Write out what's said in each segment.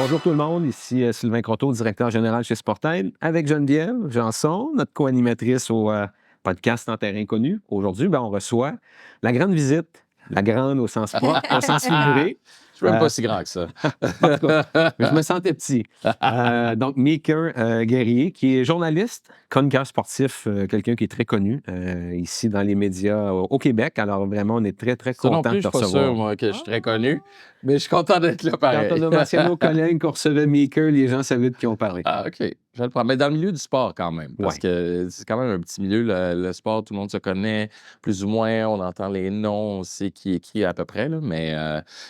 Bonjour tout le monde, ici Sylvain Croteau, directeur général chez Sportail, avec Geneviève Janson, notre co-animatrice au podcast En terrain connu. Aujourd'hui, on reçoit la grande visite, la grande au sens propre, au sens figuré. Je suis même pas si grand que ça. En tout cas, mais je me sentais petit. Donc, Meeker Guerrier, qui est journaliste, chroniqueur sportif, quelqu'un qui est très connu ici dans les médias au Québec. Alors, vraiment, on est très, très Ça non content plus, de je te suis pas recevoir. sûr, moi, que je suis très connu, mais je suis content d'être là Quand pareil. on a mentionné aux collègues qu'on recevait Meeker, les gens savaient de qui on parlait. Ah, OK. Je vais le prendre. Mais dans le milieu du sport, quand même. Parce Ouais. que c'est quand même un petit milieu, le sport, tout le monde se connaît, plus ou moins. On entend les noms, on sait qui est qui à peu près. Là, mais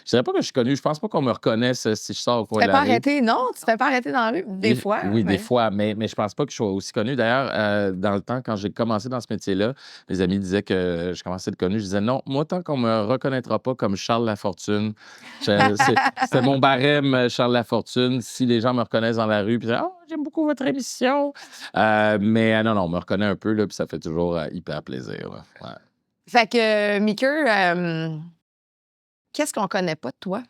je dirais pas que je suis connu. Je pense pas qu'on me reconnaisse si je sors au coin Tu de te fais la pas rue. arrêter, non? Tu te fais pas arrêter dans la rue? Des fois. Oui, mais... des fois, mais je pense pas que je sois aussi connu. D'ailleurs, dans le temps, quand j'ai commencé dans ce métier-là, mes amis disaient que je commençais à être connu. Je disais non, moi, tant qu'on me reconnaîtra pas comme Charles Lafortune, c'était mon barème, Charles Lafortune. Si les gens me reconnaissent dans la rue, puis disent, oh, j'aime beaucoup votre émission. Mais non, on me reconnaît un peu, là, puis ça fait toujours hyper plaisir. Là. Ouais. Fait que, Meeker, qu'est-ce qu'on connaît pas de toi?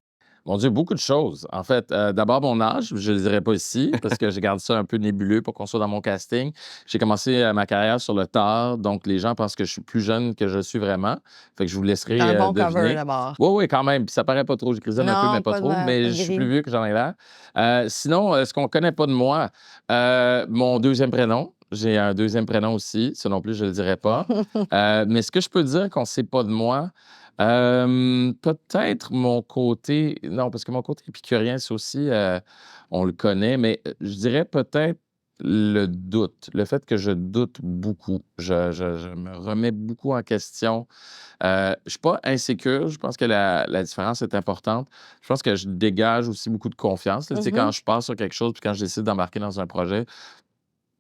Mon Dieu, beaucoup de choses. En fait, d'abord, mon âge, je ne le dirai pas ici parce que j'ai gardé ça un peu nébuleux pour qu'on soit dans mon casting. J'ai commencé ma carrière sur le tard, donc les gens pensent que je suis plus jeune que je suis vraiment. Fait que je vous laisserai Un bon deviner. cover, d'abord. Oui, quand même. Puis ça paraît pas trop. Je grisonne un peu, mais pas trop. Mais je suis plus vieux que j'en ai l'air. Sinon, ce qu'on connaît pas de moi, mon deuxième prénom. J'ai un deuxième prénom aussi. Ça non plus, je ne le dirai pas. Mais ce que je peux dire qu'on ne sait pas de moi, peut-être mon côté... Non, parce que mon côté épicurien, c'est aussi... on le connaît, mais je dirais peut-être le doute. Le fait que je doute beaucoup. Je me remets beaucoup en question. Je ne suis pas insécure. Je pense que la différence est importante. Je pense que je dégage aussi beaucoup de confiance. Là. Tu sais, quand je pars sur quelque chose puis quand je décide d'embarquer dans un projet,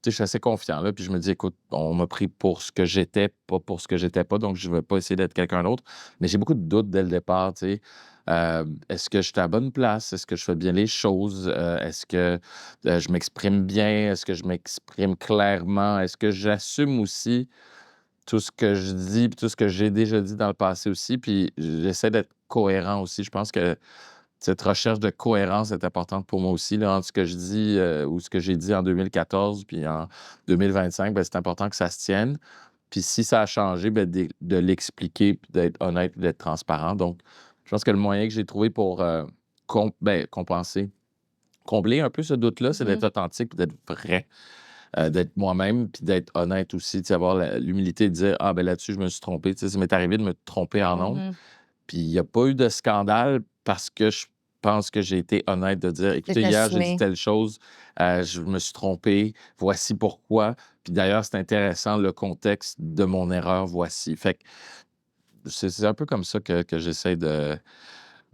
tu sais, je suis assez confiant, là, puis je me dis, écoute, on m'a pris pour ce que j'étais, pas pour ce que j'étais pas, donc je ne vais pas essayer d'être quelqu'un d'autre. Mais j'ai beaucoup de doutes dès le départ, tu sais. Est-ce que je suis à la bonne place? Est-ce que je fais bien les choses? Est-ce que je m'exprime bien? Est-ce que je m'exprime clairement? Est-ce que j'assume aussi tout ce que je dis, puis tout ce que j'ai déjà dit dans le passé aussi? Puis j'essaie d'être cohérent aussi. Je pense que cette recherche de cohérence est importante pour moi aussi, là, entre ce que je dis ou ce que j'ai dit en 2014 puis en 2025, c'est important que ça se tienne. Puis si ça a changé, de l'expliquer, puis d'être honnête, puis d'être transparent. Donc, je pense que le moyen que j'ai trouvé pour compenser, combler un peu ce doute-là, c'est d'être authentique, puis d'être vrai, d'être moi-même, puis d'être honnête aussi, avoir l'humilité de dire « Ah, là-dessus, je me suis trompé. » Ça m'est arrivé de me tromper en ondes. Puis il n'y a pas eu de scandale parce que je pense que j'ai été honnête de dire, écoutez, hier, j'ai dit telle chose, je me suis trompé, voici pourquoi. Puis d'ailleurs, c'est intéressant le contexte de mon erreur, voici. Fait que c'est un peu comme ça que j'essaie de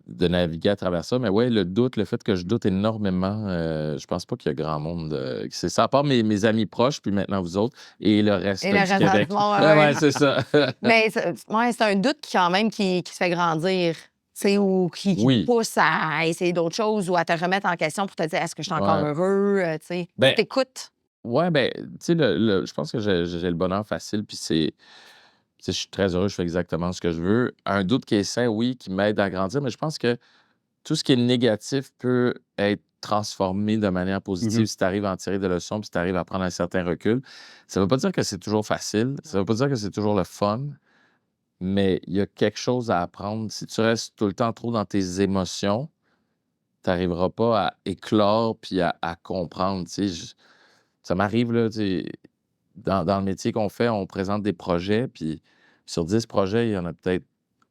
naviguer à travers ça. Mais ouais, le doute, le fait que je doute énormément, je pense pas qu'il y a grand monde qui sait ça, à part mes amis proches, puis maintenant vous autres, et le reste Et le du reste dans le Québec. monde, Ouais, c'est ça. Mais c'est un doute quand même qui se fait grandir. Ou qui te pousse à essayer d'autres choses ou à te remettre en question pour te dire est-ce que je suis encore heureux? Tu t'écoutes. Oui, tu sais, je pense que j'ai le bonheur facile, puis je suis très heureux, je fais exactement ce que je veux. Un doute qui est sain, oui, qui m'aide à grandir, mais je pense que tout ce qui est négatif peut être transformé de manière positive si tu arrives à en tirer des leçons, puis si tu arrives à prendre un certain recul. Ça ne veut pas dire que c'est toujours facile, ça ne veut pas dire que c'est toujours le fun, mais il y a quelque chose à apprendre. Si tu restes tout le temps trop dans tes émotions, tu n'arriveras pas à éclore puis à comprendre. Tu sais, ça m'arrive, là, tu sais, dans le métier qu'on fait, on présente des projets, puis sur 10 projets, il y en a peut-être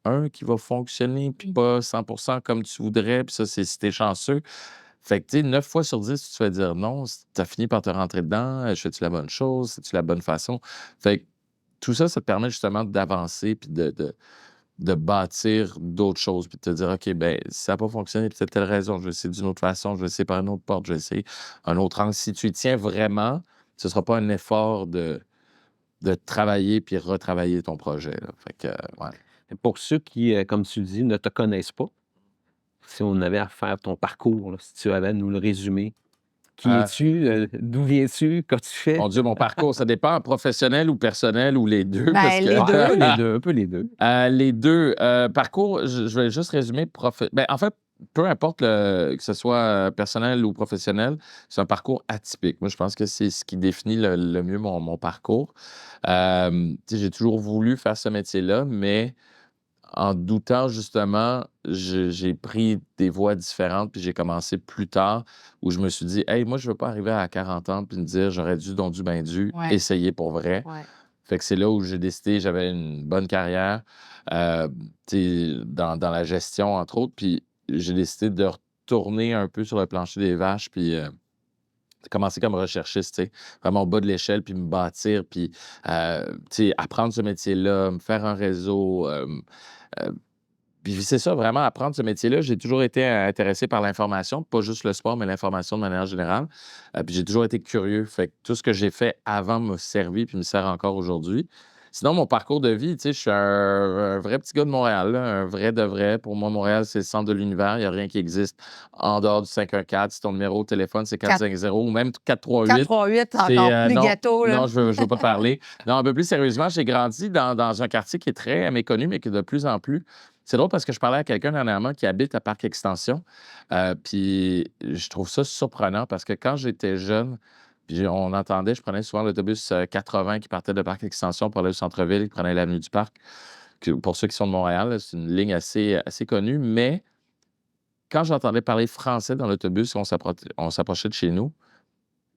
un qui va fonctionner, puis pas 100% comme tu voudrais, puis ça, c'est si t'es chanceux. Fait que, tu sais, 9 fois sur 10, tu te fais dire non, tu as fini par te rentrer dedans, je fais-tu la bonne chose, c'est-tu la bonne façon? Fait que tout ça, ça te permet justement d'avancer, puis de bâtir d'autres choses, puis de te dire, OK, si ça n'a pas fonctionné, peut-être telle raison, je vais essayer d'une autre façon, je vais essayer par une autre porte, je vais essayer un autre angle. Si tu y tiens vraiment, ce ne sera pas un effort de travailler puis retravailler ton projet. Là. Fait que, ouais. Pour ceux qui, comme tu le dis, ne te connaissent pas, si on avait à faire ton parcours, là, si tu avais à nous le résumer, qui es-tu? D'où viens-tu? Qu'as-tu fait? Mon Dieu, mon parcours, ça dépend, professionnel ou personnel ou les deux. Parce les que... deux. Un peu les deux. Les deux. Parcours, je vais juste résumer. En fait, peu importe que ce soit personnel ou professionnel, c'est un parcours atypique. Moi, je pense que c'est ce qui définit le mieux mon parcours. J'ai toujours voulu faire ce métier-là, mais en doutant, justement, j'ai pris des voies différentes, puis j'ai commencé plus tard, où je me suis dit, hey, moi, je veux pas arriver à 40 ans puis me dire, j'aurais dû, donc dû, ben dû, Ouais. essayer pour vrai. Ouais. Fait que c'est là où j'ai décidé, j'avais une bonne carrière dans la gestion, entre autres, puis j'ai décidé de retourner un peu sur le plancher des vaches, puis commencer comme recherchiste, vraiment au bas de l'échelle, puis me bâtir, puis apprendre ce métier-là, me faire un réseau. Puis c'est ça, vraiment apprendre ce métier-là. J'ai toujours été intéressé par l'information, pas juste le sport, mais l'information de manière générale. Puis j'ai toujours été curieux. Fait que tout ce que j'ai fait avant m'a servi puis me sert encore aujourd'hui. Sinon, mon parcours de vie, je suis un vrai petit gars de Montréal, là, un vrai de vrai. Pour moi, Montréal, c'est le centre de l'univers. Il n'y a rien qui existe en dehors du 514. Si ton numéro de téléphone, c'est 450 ou même 438. 438, encore plus non, gâteau, là. non, je veux pas parler. Non, un peu plus sérieusement, j'ai grandi dans un quartier qui est très méconnu, mais qui est de plus en plus. C'est drôle parce que je parlais à quelqu'un dernièrement qui habite à Parc Extension. Puis je trouve ça surprenant parce que quand j'étais jeune, puis on entendait, je prenais souvent l'autobus 80 qui partait de Parc Extension pour aller au centre-ville, qui prenait l'avenue du Parc. Pour ceux qui sont de Montréal, là, c'est une ligne assez connue. Mais quand j'entendais parler français dans l'autobus, on s'approchait de chez nous,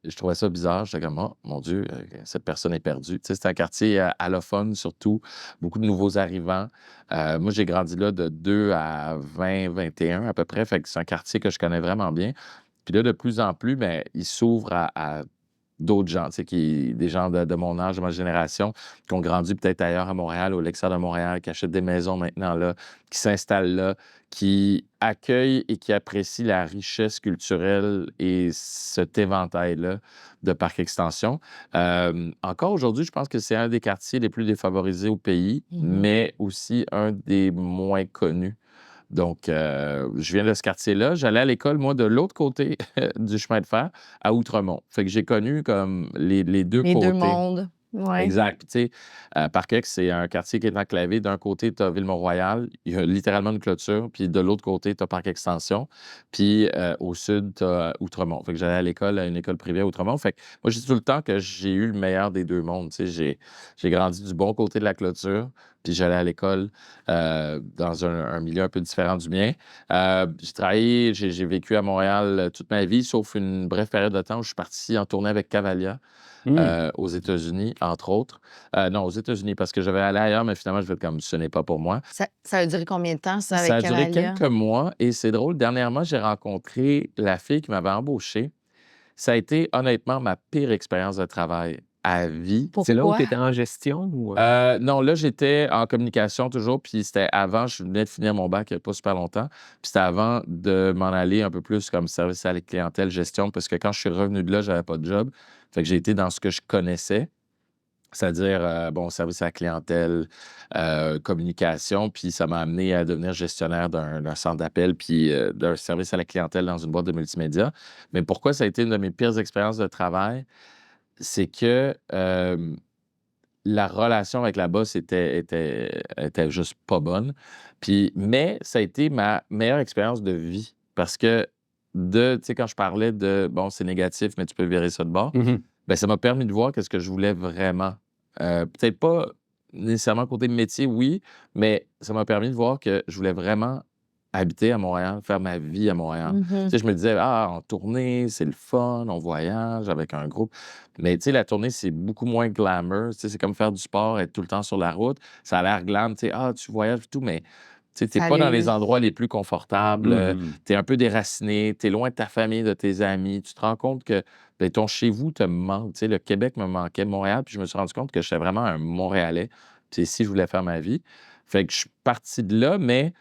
je trouvais ça bizarre. J'étais comme, oh, mon Dieu, cette personne est perdue. C'est un quartier allophone surtout, beaucoup de nouveaux arrivants. Moi, j'ai grandi là de 2 à 20, 21 à peu près. Fait que c'est un quartier que je connais vraiment bien. Puis là, de plus en plus, ben, il s'ouvre à d'autres gens, des gens de mon âge, de ma génération, qui ont grandi peut-être ailleurs à Montréal, au l'extérieur de Montréal, qui achètent des maisons maintenant là, qui s'installent là, qui accueillent et qui apprécient la richesse culturelle et cet éventail-là de Parc Extension. Encore aujourd'hui, je pense que c'est un des quartiers les plus défavorisés au pays, mais aussi un des moins connus. Donc, je viens de ce quartier-là. J'allais à l'école, moi, de l'autre côté du chemin de fer, à Outremont. Fait que j'ai connu comme les deux Les côtés. deux mondes. Ouais. Exact. Puis, tu sais, Parc-Ex, c'est un quartier qui est enclavé. D'un côté, tu as Ville-Mont-Royal. Il y a littéralement une clôture. Puis, de l'autre côté, tu as Parc-Extension. Puis, au sud, tu as Outremont. Fait que j'allais à l'école, à une école privée à Outremont. Fait que moi, je dis tout le temps que j'ai eu le meilleur des deux mondes. Tu sais, j'ai grandi du bon côté de la clôture. Puis, j'allais à l'école dans un milieu un peu différent du mien. J'ai travaillé, j'ai vécu à Montréal toute ma vie, sauf une brève période de temps où je suis parti en tournée avec Cavalia. Aux États-Unis, entre autres. Non, aux États-Unis, parce que j'avais allé ailleurs, mais finalement, je vais être comme, ce n'est pas pour moi. Ça a duré combien de temps, ça, avec Ça a duré Cavalia? quelques mois et c'est drôle. Dernièrement, j'ai rencontré la fille qui m'avait embauché. Ça a été, honnêtement, ma pire expérience de travail à vie. C'est là où Pourquoi? tu étais en gestion? Ou... Non, là, j'étais en communication toujours, puis c'était avant, je venais de finir mon bac il n'y a pas super longtemps, puis c'était avant de m'en aller un peu plus comme service à la clientèle, gestion, parce que quand je suis revenu de là, j'avais pas de job. Fait que j'ai été dans ce que je connaissais, c'est-à-dire, bon, service à la clientèle, communication, puis ça m'a amené à devenir gestionnaire d'un centre d'appel, puis d'un service à la clientèle dans une boîte de multimédia. Mais pourquoi ça a été une de mes pires expériences de travail? C'est que la relation avec la boss était juste pas bonne. Puis, mais ça a été ma meilleure expérience de vie parce que tu sais, quand je parlais de, bon, c'est négatif, mais tu peux virer ça de bord, ben ça m'a permis de voir qu'est-ce que je voulais vraiment. Peut-être pas nécessairement côté métier, oui, mais ça m'a permis de voir que je voulais vraiment habiter à Montréal, faire ma vie à Montréal. Tu sais, je me disais, ah, en tournée, c'est le fun, on voyage avec un groupe. Mais tu sais, la tournée, c'est beaucoup moins glamour. Tu sais, c'est comme faire du sport, être tout le temps sur la route. Ça a l'air glam, tu sais, ah, tu voyages et tout, mais tu sais, t'es pas dans les endroits les plus confortables. Tu es un peu déraciné, tu es loin de ta famille, de tes amis. Tu te rends compte que ben, ton chez vous te manque. Tu sais, le Québec me manquait, Montréal, puis je me suis rendu compte que j'étais vraiment un Montréalais. Puis si je voulais faire ma vie. Fait que je suis parti de là, mais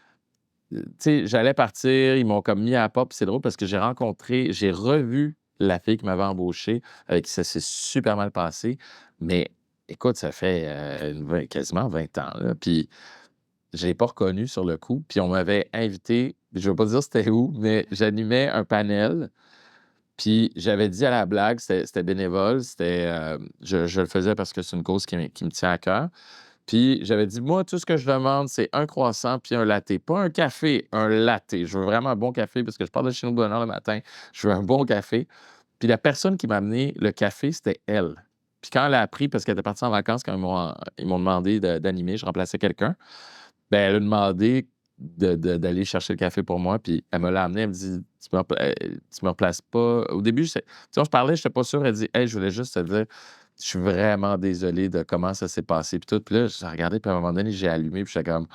tu sais, j'allais partir, ils m'ont comme mis à la porte, puis c'est drôle parce que j'ai revu la fille qui m'avait embauché, avec qui ça s'est super mal passé. Mais écoute, ça fait quasiment 20 ans, là, puis je l'ai pas reconnu sur le coup. Puis on m'avait invité, je ne veux pas dire c'était où, mais j'animais un panel. Puis j'avais dit à la blague, c'était bénévole, je le faisais parce que c'est une cause qui me tient à cœur. Puis j'avais dit, moi, tout ce que je demande, c'est un croissant puis un latte. Pas un café, un latte. Je veux vraiment un bon café parce que je pars de chez nous de bonne heure le matin. Je veux un bon café. Puis la personne qui m'a amené le café, c'était elle. Puis quand elle a appris, parce qu'elle était partie en vacances, quand ils m'ont demandé d'animer, je remplaçais quelqu'un, ben elle a demandé d'aller chercher le café pour moi. Puis elle me l'a amené. Elle me dit, tu me replaces pas. Au début, on se parlait, je n'étais pas sûr. Elle dit, hey, je voulais juste te dire, je suis vraiment désolé de comment ça s'est passé. Puis tout. Puis là, j'ai regardé, puis à un moment donné, j'ai allumé, puis j'étais comme.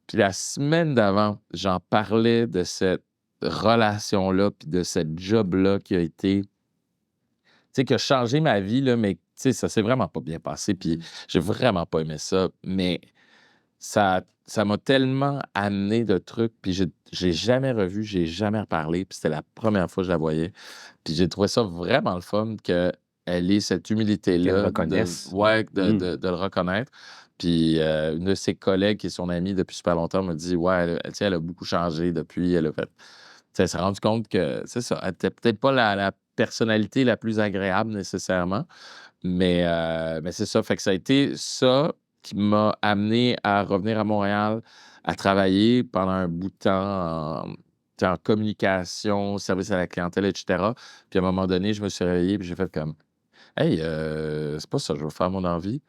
Puis la semaine d'avant, j'en parlais de cette relation-là, puis de cette job-là qui a été, tu sais, qui a changé ma vie, là, mais tu sais, ça s'est vraiment pas bien passé, puis j'ai vraiment pas aimé ça. Mais ça m'a tellement amené de trucs, puis je l'ai jamais revu, j'ai jamais reparlé, puis c'était la première fois que je la voyais. Puis j'ai trouvé ça vraiment le fun qu'elle ait cette Qu'elle humilité-là reconnaisse. de le reconnaître. Puis une de ses collègues, qui est son amie depuis super longtemps, m'a dit, ouais, tu sais, elle a beaucoup changé depuis, elle a fait. Tu sais, elle s'est rendue compte que, c'est ça, elle était peut-être pas la personnalité la plus agréable nécessairement, mais c'est ça. Fait que ça a été ça qui m'a amené à revenir à Montréal, à travailler pendant un bout de temps en communication, service à la clientèle, etc. Puis à un moment donné, je me suis réveillé et j'ai fait comme, hey, c'est pas ça, je veux faire mon envie.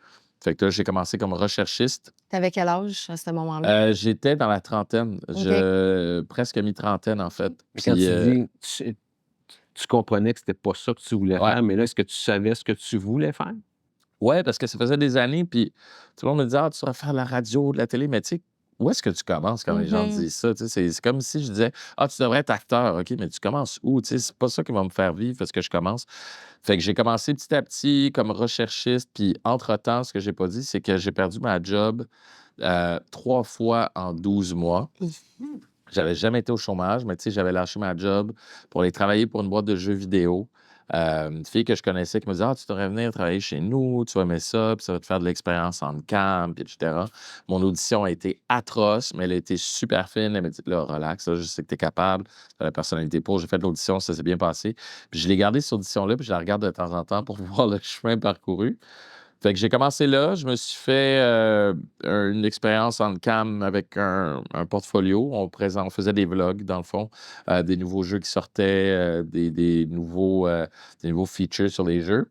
Fait que là, j'ai commencé comme recherchiste. T'avais quel âge à ce moment-là? J'étais dans la trentaine, presque mi-trentaine en fait. Puis quand Puis, tu dis, tu comprenais que c'était pas ça que tu voulais ouais. faire, mais là, est-ce que tu savais ce que tu voulais faire? Ouais, parce que ça faisait des années, puis tout le monde me disait: «Ah, tu devrais faire de la radio, de la télé», mais tu sais, où est-ce que tu commences quand les gens disent ça? Tu sais, c'est comme si je disais: «Ah, tu devrais être acteur». OK, mais tu commences où? Tu sais, c'est pas ça qui va me faire vivre parce que je commence. Fait que j'ai commencé petit à petit comme recherchiste, puis entre-temps, ce que j'ai pas dit, c'est que j'ai perdu ma job 3 fois en 12 mois. J'avais jamais été au chômage, mais tu sais, j'avais lâché ma job pour aller travailler pour une boîte de jeux vidéo. Une fille que je connaissais qui me disait: «Ah, tu devrais venir travailler chez nous, tu vas aimer ça, puis ça va te faire de l'expérience en cam, puis etc.» Mon audition a été atroce, mais elle a été super fine. Elle m'a dit: «Là, relax, là, je sais que tu es capable, tu as la personnalité pour». J'ai fait de l'audition, ça s'est bien passé. Puis je l'ai gardée, cette audition-là, puis je la regarde de temps en temps pour voir le chemin parcouru. Fait que j'ai commencé là, je me suis fait une expérience en cam avec un portfolio. On faisait des vlogs, dans le fond, des nouveaux jeux qui sortaient, des nouveaux features sur les jeux.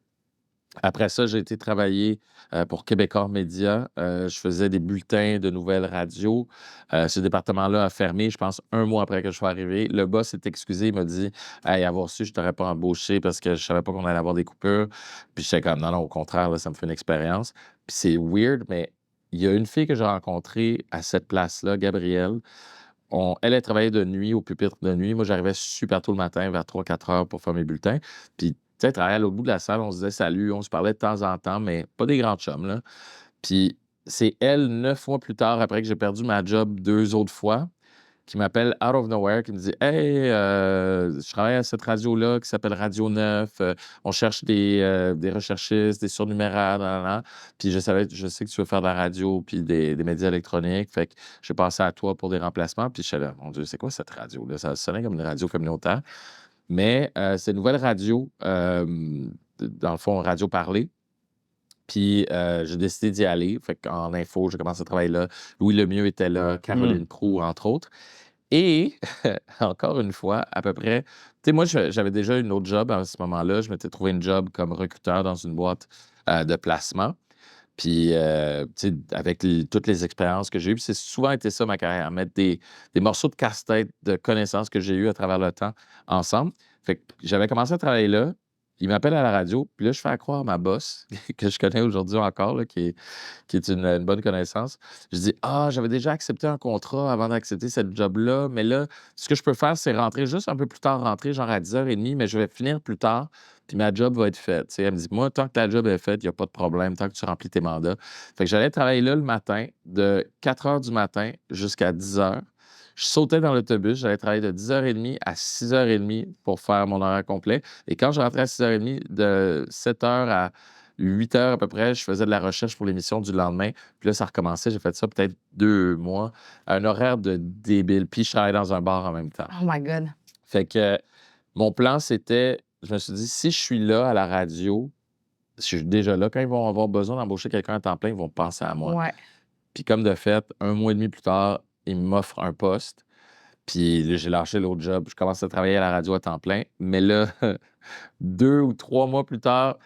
Après ça, j'ai été travailler pour Québecor Média. Je faisais des bulletins de nouvelles radio. Ce département-là a fermé, je pense, 1 mois après que je sois arrivé. Le boss s'est excusé, il m'a dit: «Hey, avoir su, je ne t'aurais pas embauché parce que je savais pas qu'on allait avoir des coupures». Puis j'étais comme: «Non, non, au contraire, là, ça me fait une expérience». Puis c'est weird, mais il y a une fille que j'ai rencontrée à cette place-là, Gabrielle. Elle travaillait de nuit, au pupitre de nuit. Moi, j'arrivais super tôt le matin, vers 3-4 heures pour faire mes bulletins. Puis, tu sais, elle travaillait à l'autre bout de la salle, on se disait salut, on se parlait de temps en temps, mais pas des grands chums, là. Puis, c'est elle, 9 mois plus tard, après que j'ai perdu ma job 2 autres fois, qui m'appelle out of nowhere, qui me dit: «Hey, je travaille à cette radio-là qui s'appelle Radio 9. On cherche des recherchistes, des surnuméraires, nan. Puis je sais que tu veux faire de la radio puis des médias électroniques. Fait que j'ai pensé à toi pour des remplacements». Puis j'étais là: «Mon Dieu, c'est quoi cette radio-là?» Ça sonnait comme une radio communautaire. Mais c'est une nouvelle radio, dans le fond, radio parlée. Puis j'ai décidé d'y aller. Fait qu'en info, j'ai commencé à travailler là. Louis Lemieux était là, Caroline Proulx, entre autres. Et encore une fois, à peu près, tu sais, moi, j'avais déjà une autre job à ce moment-là. Je m'étais trouvé une job comme recruteur dans une boîte de placement. Puis, tu sais, avec toutes les expériences que j'ai eues, puis c'est souvent été ça ma carrière, mettre des morceaux de casse-tête de connaissances que j'ai eues à travers le temps ensemble. Fait que j'avais commencé à travailler là. Il m'appelle à la radio, puis là, je fais croire à ma boss, que je connais aujourd'hui encore, là, qui est une bonne connaissance. Je dis: «Ah, j'avais déjà accepté un contrat avant d'accepter cette job-là, mais là, ce que je peux faire, c'est rentrer juste un peu plus tard, rentrer genre à 10h30, mais je vais finir plus tard, puis ma job va être faite». Tu sais, elle me dit: «Moi, tant que ta job est faite, il y a pas de problème, tant que tu remplis tes mandats». Fait que j'allais travailler là le matin, de 4 heures du matin jusqu'à 10 heures. Je sautais dans l'autobus, j'allais travailler de 10h30 à 6h30 pour faire mon horaire complet. Et quand je rentrais à 6h30, de 7 heures à 8 heures à peu près, je faisais de la recherche pour l'émission du lendemain. Puis là, ça recommençait. J'ai fait ça peut-être 2 mois, à un horaire de débile. Puis je travaillais dans un bar en même temps. Oh my God. Fait que mon plan, c'était, je me suis dit, si je suis là à la radio, je suis déjà là. Quand ils vont avoir besoin d'embaucher quelqu'un à temps plein, ils vont penser à moi. Ouais. Puis comme de fait, 1 mois et demi plus tard, ils m'offrent un poste. Puis là, j'ai lâché l'autre job. Je commence à travailler à la radio à temps plein. Mais là, 2 ou 3 mois plus tard,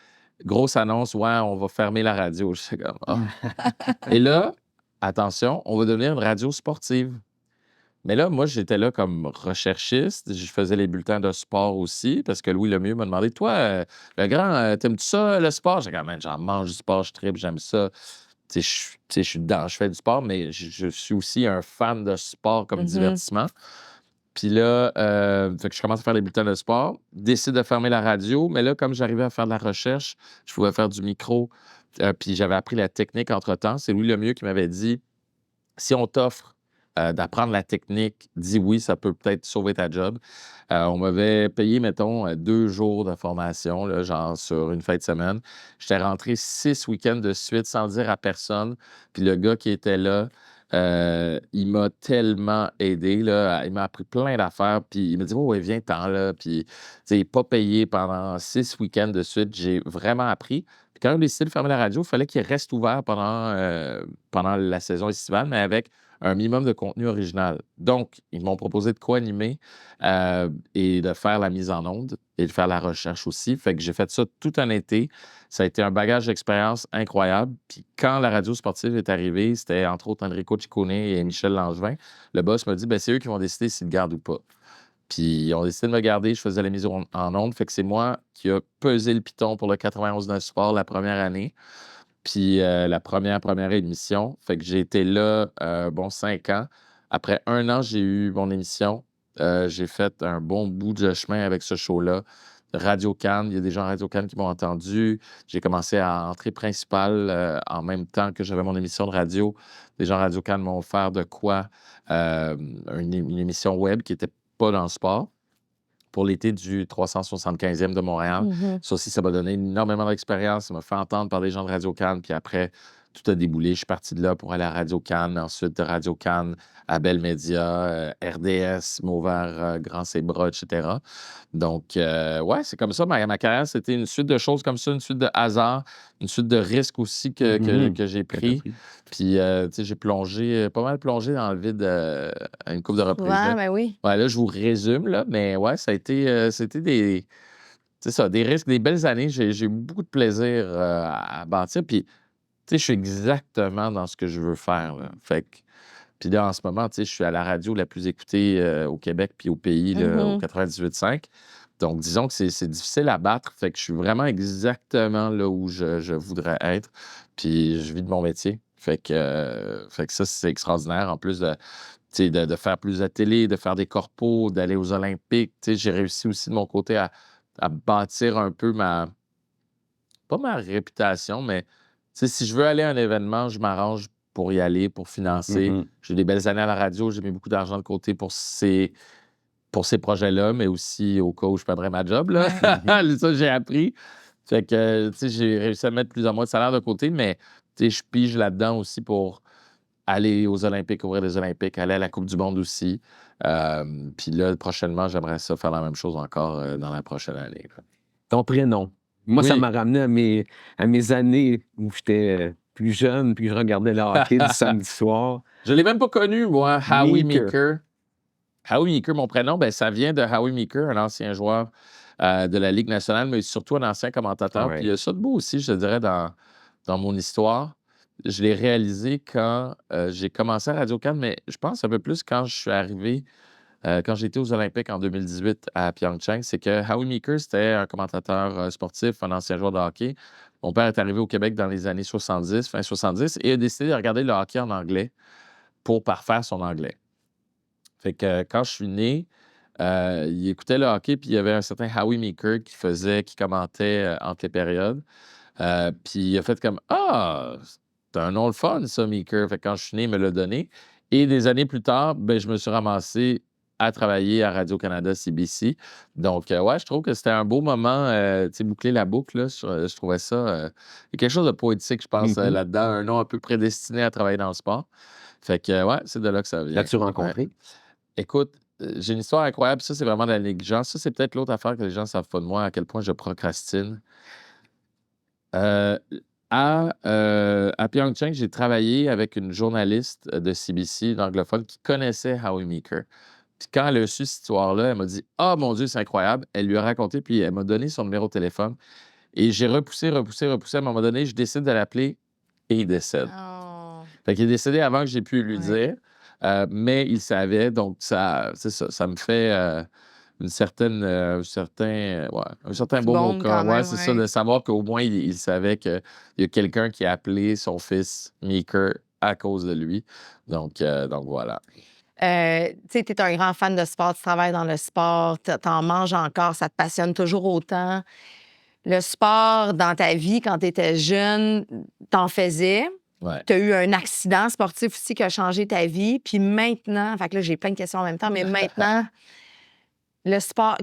grosse annonce, ouais, on va fermer la radio. Je sais comme, ah. Et là, attention, on va devenir une radio sportive. Mais là, moi, j'étais là comme recherchiste. Je faisais les bulletins de sport aussi, parce que Louis Lemieux m'a demandé, toi, le grand, t'aimes-tu ça, le sport? J'ai quand même, j'en mange du sport, je tripe, j'aime ça. Tu sais, je suis dedans, je fais du sport, mais je suis aussi un fan de sport comme divertissement. Puis là, fait que je commence à faire les bulletins de sport, décide de fermer la radio, mais là, comme j'arrivais à faire de la recherche, je pouvais faire du micro, puis j'avais appris la technique entre-temps. C'est Louis Lemieux qui m'avait dit, si on t'offre d'apprendre la technique, dis oui, ça peut peut-être sauver ta job. On m'avait payé, mettons, 2 jours de formation, là, genre sur une fin de semaine. J'étais rentré 6 week-ends de suite sans dire à personne. Puis le gars qui était là, il m'a tellement aidé, là. Il m'a appris plein d'affaires. Puis il m'a dit, oh, ouais, viens-t'en, là. Puis, tu sais, pas payé pendant 6 week-ends de suite. J'ai vraiment appris. Puis quand on a décidé de fermer la radio, il fallait qu'il reste ouvert pendant la saison estivale, mais avec un minimum de contenu original. Donc, ils m'ont proposé de co-animer et de faire la mise en onde et de faire la recherche aussi. Fait que j'ai fait ça tout un été. Ça a été un bagage d'expérience incroyable. Puis quand la radio sportive est arrivée, c'était entre autres Enrico Ciccone et Michel Langevin. Le boss m'a dit, ben c'est eux qui vont décider s'ils le gardent ou pas. Puis ils ont décidé de me garder. Je faisais la mise en onde. Fait que c'est moi qui a pesé le piton pour le 91.9 Sport la première année. Puis la première émission. Fait que j'ai été là, bon 5 ans. Après 1 an, j'ai eu mon émission. J'ai fait un bon bout de chemin avec ce show-là. Radio Cannes, il y a des gens à Radio Cannes qui m'ont entendu. J'ai commencé à entrer principal en même temps que j'avais mon émission de radio. Des gens à Radio Cannes m'ont offert de quoi? Une émission web qui n'était pas dans le sport pour l'été du 375e de Montréal. Ça aussi, ça m'a donné énormément d'expérience. Ça m'a fait entendre par des gens de Radio Cannes. Puis après, tout a déboulé. Je suis parti de là pour aller à Radio Cannes. Ensuite, de Radio Cannes à Bell Media, RDS m'a ouvert grand ses bras, etc. Donc, ouais, c'est comme ça. Ma carrière, c'était une suite de choses comme ça, une suite de hasards, une suite de risques aussi que j'ai pris. Puis, tu sais, j'ai pas mal plongé dans le vide à une couple de reprises. Ouais, ben oui. Ouais, là, je vous résume, là, mais ouais, ça a été, c'était c'est ça, des risques, des belles années. J'ai eu beaucoup de plaisir à bâtir. Puis, tu sais, je suis exactement dans ce que je veux faire, là. Fait que, puis là, en ce moment, tu sais, je suis à la radio la plus écoutée au Québec puis au pays, là, au 98.5. Donc, disons que c'est difficile à battre. Fait que je suis vraiment exactement là où je voudrais être. Puis, je vis de mon métier. Fait que ça, c'est extraordinaire. En plus de faire plus de télé, de faire des corpos, d'aller aux Olympiques. Tu sais, j'ai réussi aussi de mon côté à bâtir un peu pas ma réputation, mais tu sais, si je veux aller à un événement, je m'arrange pour y aller, pour financer. J'ai des belles années à la radio, j'ai mis beaucoup d'argent de côté pour ces projets-là, mais aussi au cas où je perdrais ma job, là. Ça, j'ai appris. Fait que, tu sais, j'ai réussi à mettre plusieurs mois de salaire de côté, mais tu sais, je pige là-dedans aussi pour aller aux Olympiques, ouvrir les Olympiques, aller à la Coupe du monde aussi. Puis là, prochainement, j'aimerais ça faire la même chose encore dans la prochaine année, là. Ton prénom. Moi, ça Oui. m'a ramené à mes années où j'étais plus jeune, puis je regardais le hockey le samedi soir. Je l'ai même pas connu, moi, Howie Meeker. Meeker. Howie Meeker, mon prénom, ben, ça vient de Howie Meeker, un ancien joueur de la Ligue nationale, mais surtout un ancien commentateur. Ouais. Puis il y a ça de beau aussi, je dirais, dans mon histoire. Je l'ai réalisé quand j'ai commencé à Radio-Canada, mais je pense un peu plus quand je suis arrivé, quand j'étais aux Olympiques en 2018 à Pyeongchang. C'est que Howie Meeker, c'était un commentateur sportif, un ancien joueur de hockey. Mon père est arrivé au Québec dans les années 70, fin 70, et a décidé de regarder le hockey en anglais pour parfaire son anglais. Fait que quand je suis né, il écoutait le hockey, puis il y avait un certain Howie Meeker qui commentait entre les périodes. Puis il a fait comme « Ah, c'est un nom le fun, ça, Meeker. » Fait que quand je suis né, il me l'a donné. Et des années plus tard, ben, je me suis ramassé à travailler à Radio-Canada CBC. Donc, ouais, je trouve que c'était un beau moment, tu sais, boucler la boucle, là. Je trouvais ça... il y a quelque chose de poétique, je pense, là-dedans. Un nom un peu prédestiné à travailler dans le sport. Fait que, ouais, c'est de là que ça vient. L'as-tu rencontré? Ouais. Écoute, j'ai une histoire incroyable. Ça, c'est vraiment de la négligence. Ça, c'est peut-être l'autre affaire que les gens ne savent pas de moi, à quel point je procrastine. Euh, à Pyeongchang, j'ai travaillé avec une journaliste de CBC, une anglophone, qui connaissait Howie Meeker. Puis quand elle a su cette histoire-là, elle m'a dit « Ah, mon Dieu, c'est incroyable! » Elle lui a raconté, puis elle m'a donné son numéro de téléphone. Et j'ai repoussé. À un moment donné, je décide de l'appeler et il décède. Oh. Fait qu'il est décédé avant que j'ai pu lui Ouais. dire, mais il savait, donc c'est ça, ça me fait une certaine, un certain Tu beau bondes mocha. quand Ouais, même, c'est ça, ouais. de savoir qu'au moins il savait qu'il y a quelqu'un qui a appelé son fils Meeker à cause de lui. Donc voilà. Tu sais, tu es un grand fan de sport, tu travailles dans le sport, t'en manges encore, ça te passionne toujours autant. Le sport, dans ta vie, quand tu étais jeune, t'en faisais. Ouais. Tu as eu un accident sportif aussi qui a changé ta vie. Puis maintenant, fait que là, j'ai plein de questions en même temps, mais maintenant, le sport,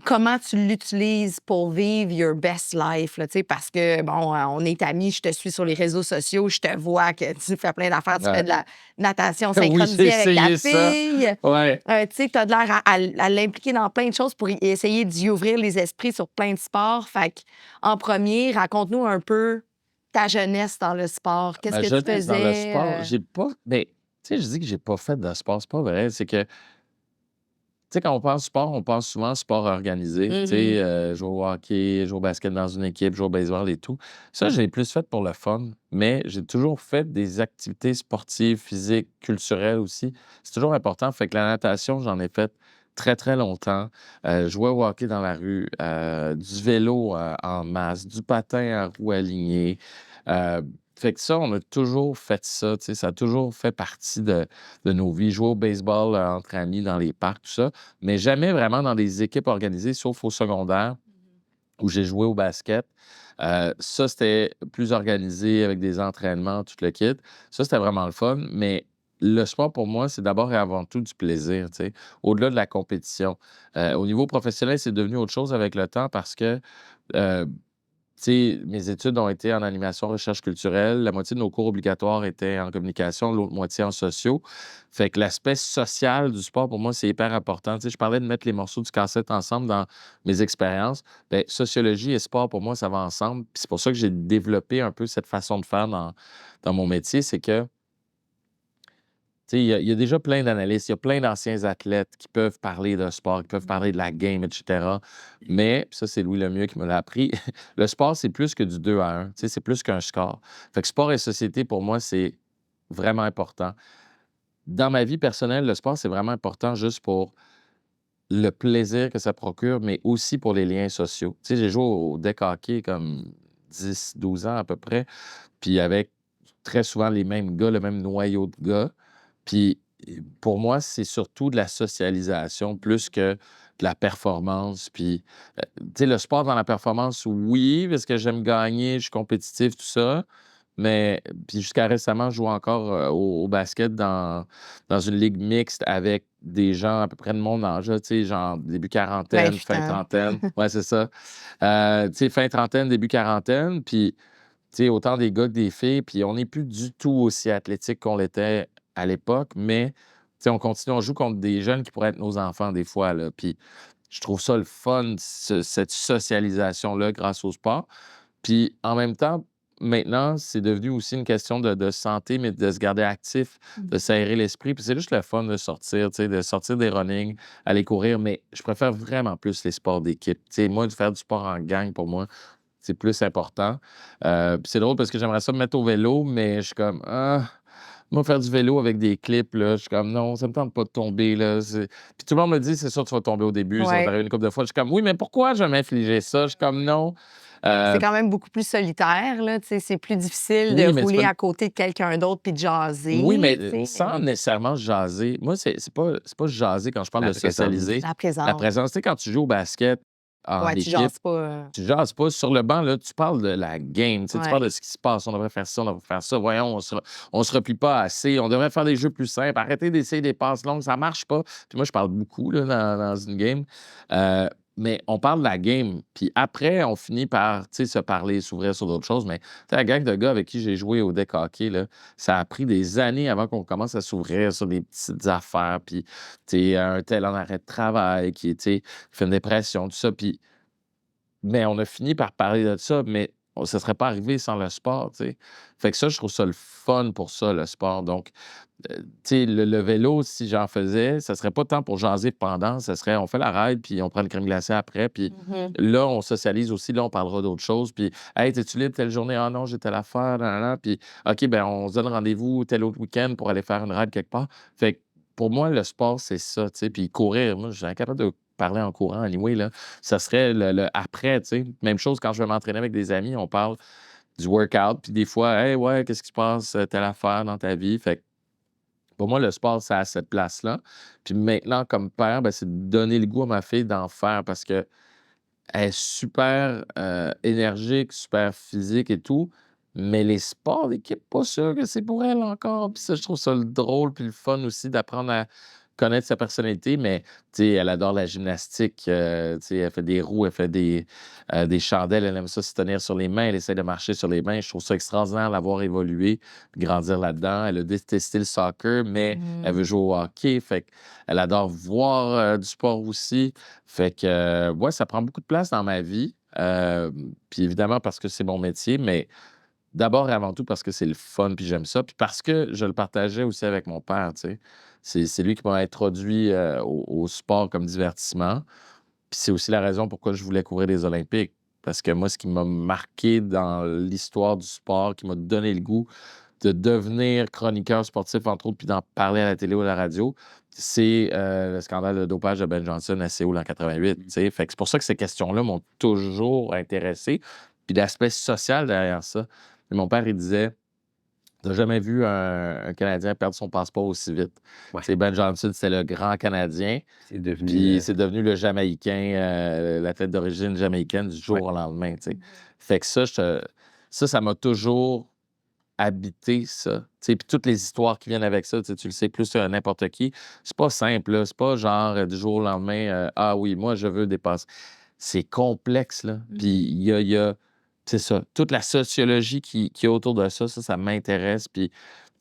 comment tu l'utilises pour vivre your best life? Là, parce que, bon, on est amis, je te suis sur les réseaux sociaux, je te vois que tu fais plein d'affaires, tu fais Ouais. de la natation Oui, j'ai synchronisée avec ta essayé ça. fille. Ouais. Tu sais, tu as de l'air à l'impliquer dans plein de choses pour essayer d'y ouvrir les esprits sur plein de sports. Fait que, en premier, raconte-nous un peu ta jeunesse dans le sport. Qu'est-ce Ma que tu jeunesse dans le sport, faisais? j'ai pas. Mais, tu sais, je dis que j'ai pas fait de sport, c'est pas vrai. C'est que, tu sais, quand on pense sport, on pense souvent sport organisé. Tu sais, jouer au hockey, jouer au basket dans une équipe, jouer au baseball et tout. Ça, je l'ai plus fait pour le fun, mais j'ai toujours fait des activités sportives, physiques, culturelles aussi. C'est toujours important. Fait que la natation, j'en ai fait très, très longtemps. Jouer au hockey dans la rue, du vélo en masse, du patin à roues alignées. Euh, Fait que ça, on a toujours fait ça, tu sais, ça a toujours fait partie de nos vies. Jouer au baseball entre amis dans les parcs, tout ça, mais jamais vraiment dans des équipes organisées, sauf au secondaire où j'ai joué au basket. Ça, c'était plus organisé avec des entraînements, tout le kit. Ça, c'était vraiment le fun, mais le sport, pour moi, c'est d'abord et avant tout du plaisir, tu sais, au-delà de la compétition. Au niveau professionnel, c'est devenu autre chose avec le temps parce que euh, tu sais, mes études ont été en animation recherche culturelle. La moitié de nos cours obligatoires étaient en communication, l'autre moitié en sociaux. Fait que l'aspect social du sport, pour moi, c'est hyper important. Tu sais, je parlais de mettre les morceaux du cassette ensemble dans mes expériences. Bien, sociologie et sport, pour moi, ça va ensemble. Puis c'est pour ça que j'ai développé un peu cette façon de faire dans mon métier. C'est que tu sais, il y a déjà plein d'analystes, il y a plein d'anciens athlètes qui peuvent parler de sport, qui peuvent parler de la game, etc. Mais, puis ça, c'est Louis Lemieux qui me l'a appris, le sport, c'est plus que du 2 à 1. Tu sais, c'est plus qu'un score. Fait que sport et société, pour moi, c'est vraiment important. Dans ma vie personnelle, le sport, c'est vraiment important juste pour le plaisir que ça procure, mais aussi pour les liens sociaux. Tu sais, j'ai joué au deck hockey comme 10, 12 ans à peu près, puis avec très souvent les mêmes gars, le même noyau de gars. Puis pour moi, c'est surtout de la socialisation plus que de la performance. Puis, tu sais, le sport dans la performance, oui, parce que j'aime gagner, je suis compétitif, tout ça. Mais, puis jusqu'à récemment, je joue encore au basket dans une ligue mixte avec des gens à peu près de mon âge, là, tu sais, genre début quarantaine, fin 28 ans. trentaine. Ouais, c'est ça. Tu sais, fin trentaine, début quarantaine. Puis, tu sais, autant des gars que des filles, puis on n'est plus du tout aussi athlétique qu'on l'était à l'époque, mais tu sais, on continue, on joue contre des jeunes qui pourraient être nos enfants des fois, là. Puis je trouve ça le fun, cette socialisation-là grâce au sport. Puis en même temps, maintenant, c'est devenu aussi une question de santé, mais de se garder actif, de s'aérer l'esprit. Puis c'est juste le fun de sortir, tu sais, de sortir des running, aller courir, mais je préfère vraiment plus les sports d'équipe. Tu sais, moi, de faire du sport en gang, pour moi, c'est plus important. Puis c'est drôle parce que j'aimerais ça me mettre au vélo, mais je suis comme, ah, moi, faire du vélo avec des clips, là, je suis comme, non, ça me tente pas de tomber, là. Puis tout le monde me dit, c'est sûr, tu vas tomber au début, ça va Ouais. t'arriver une couple de fois. Je suis comme, oui, mais pourquoi je vais m'infliger ça? Je suis comme, non. C'est quand même beaucoup plus solitaire, là. Tu sais, c'est plus difficile de Oui, mais tu rouler peux. à côté de quelqu'un d'autre puis de jaser. Oui, mais Tu sais, sans nécessairement jaser. Moi, c'est pas jaser quand je parle La de présence. socialiser. la La présence. présence, tu sais, quand tu joues au basket en Ouais, tu équipe, jases pas. tu jases pas. Sur le banc, là, tu parles de la game. Tu sais, tu Ouais. parles de ce qui se passe. On devrait faire ça, on devrait faire ça. Voyons, on se replie pas assez. On devrait faire des jeux plus simples. Arrêtez d'essayer des passes longues. Ça marche pas. Puis moi, je parle beaucoup là, dans une game. Euh, mais on parle de la game. Puis après, on finit par tu sais, se parler, s'ouvrir sur d'autres choses. Mais tu sais, la gang de gars avec qui j'ai joué au deck hockey, là, ça a pris des années avant qu'on commence à s'ouvrir sur des petites affaires. Puis tu sais, un tel en arrêt de travail qui tu sais, fait une dépression, tout ça. Puis mais on a fini par parler de ça, mais ça serait pas arrivé sans le sport, tu sais. Fait que ça, je trouve ça le fun pour ça, le sport. Donc, tu sais, le vélo, si j'en faisais, ça serait pas tant pour jaser pendant, ça serait on fait la ride, puis on prend le crème glacée après, puis Mhm. là, on socialise aussi, là, on parlera d'autres choses, puis hey, t'es-tu libre telle journée? Ah non, j'ai telle affaire, nan, puis OK, ben on se donne rendez-vous tel autre week-end pour aller faire une ride quelque part. Fait que pour moi, le sport, c'est ça, tu sais, puis courir, moi, je suis incapable de parler en courant, anyway, là. Ça serait le après, tu sais. Même chose quand je vais m'entraîner avec des amis, on parle du workout, puis des fois, hey, ouais, qu'est-ce qui se passe, telle affaire dans ta vie? Fait que pour moi, le sport, c'est à cette place-là. Puis maintenant, comme père, ben, c'est de donner le goût à ma fille d'en faire parce qu'elle est super énergique, super physique et tout. Mais les sports d'équipe, pas sûr que c'est pour elle encore. Puis ça, je trouve ça le drôle puis le fun aussi d'apprendre à connaître sa personnalité. Mais, tu sais, elle adore la gymnastique. Tu sais, elle fait des roues, elle fait des chandelles. Elle aime ça se tenir sur les mains. Elle essaie de marcher sur les mains. Je trouve ça extraordinaire d'avoir évolué, puis grandir là-dedans. Elle a détesté le soccer, mais elle veut jouer au hockey. Fait qu'elle adore voir du sport aussi. Fait que, ouais, ça prend beaucoup de place dans ma vie. Puis évidemment, parce que c'est mon métier, mais d'abord et avant tout parce que c'est le fun, puis j'aime ça. Puis parce que je le partageais aussi avec mon père, tu sais. C'est lui qui m'a introduit au sport comme divertissement. Puis c'est aussi la raison pourquoi je voulais couvrir les Olympiques. Parce que moi, ce qui m'a marqué dans l'histoire du sport, qui m'a donné le goût de devenir chroniqueur sportif, entre autres, puis d'en parler à la télé ou à la radio, c'est le scandale de dopage de Ben Johnson à Séoul en 88. Tu sais. Fait que c'est pour ça que ces questions-là m'ont toujours intéressé. Puis l'aspect social derrière ça. Et mon père, il disait: t'as jamais vu un Canadien perdre son passeport aussi vite. Tu Ouais, sais, Ben Johnson, c'était le grand Canadien. c'est devenu. Puis c'est devenu le Jamaïcain, l'athlète d'origine jamaïcaine du Ouais. jour au lendemain, tu sais. Fait que ça, ça m'a toujours habité, ça. Tu sais, puis toutes les histoires qui viennent avec ça, tu le sais plus que n'importe qui. C'est pas simple, là. C'est pas genre du jour au lendemain, ah oui, moi, je veux dépasser. C'est complexe, là. Puis il y a c'est ça, toute la sociologie qui est autour de ça, ça m'intéresse. Puis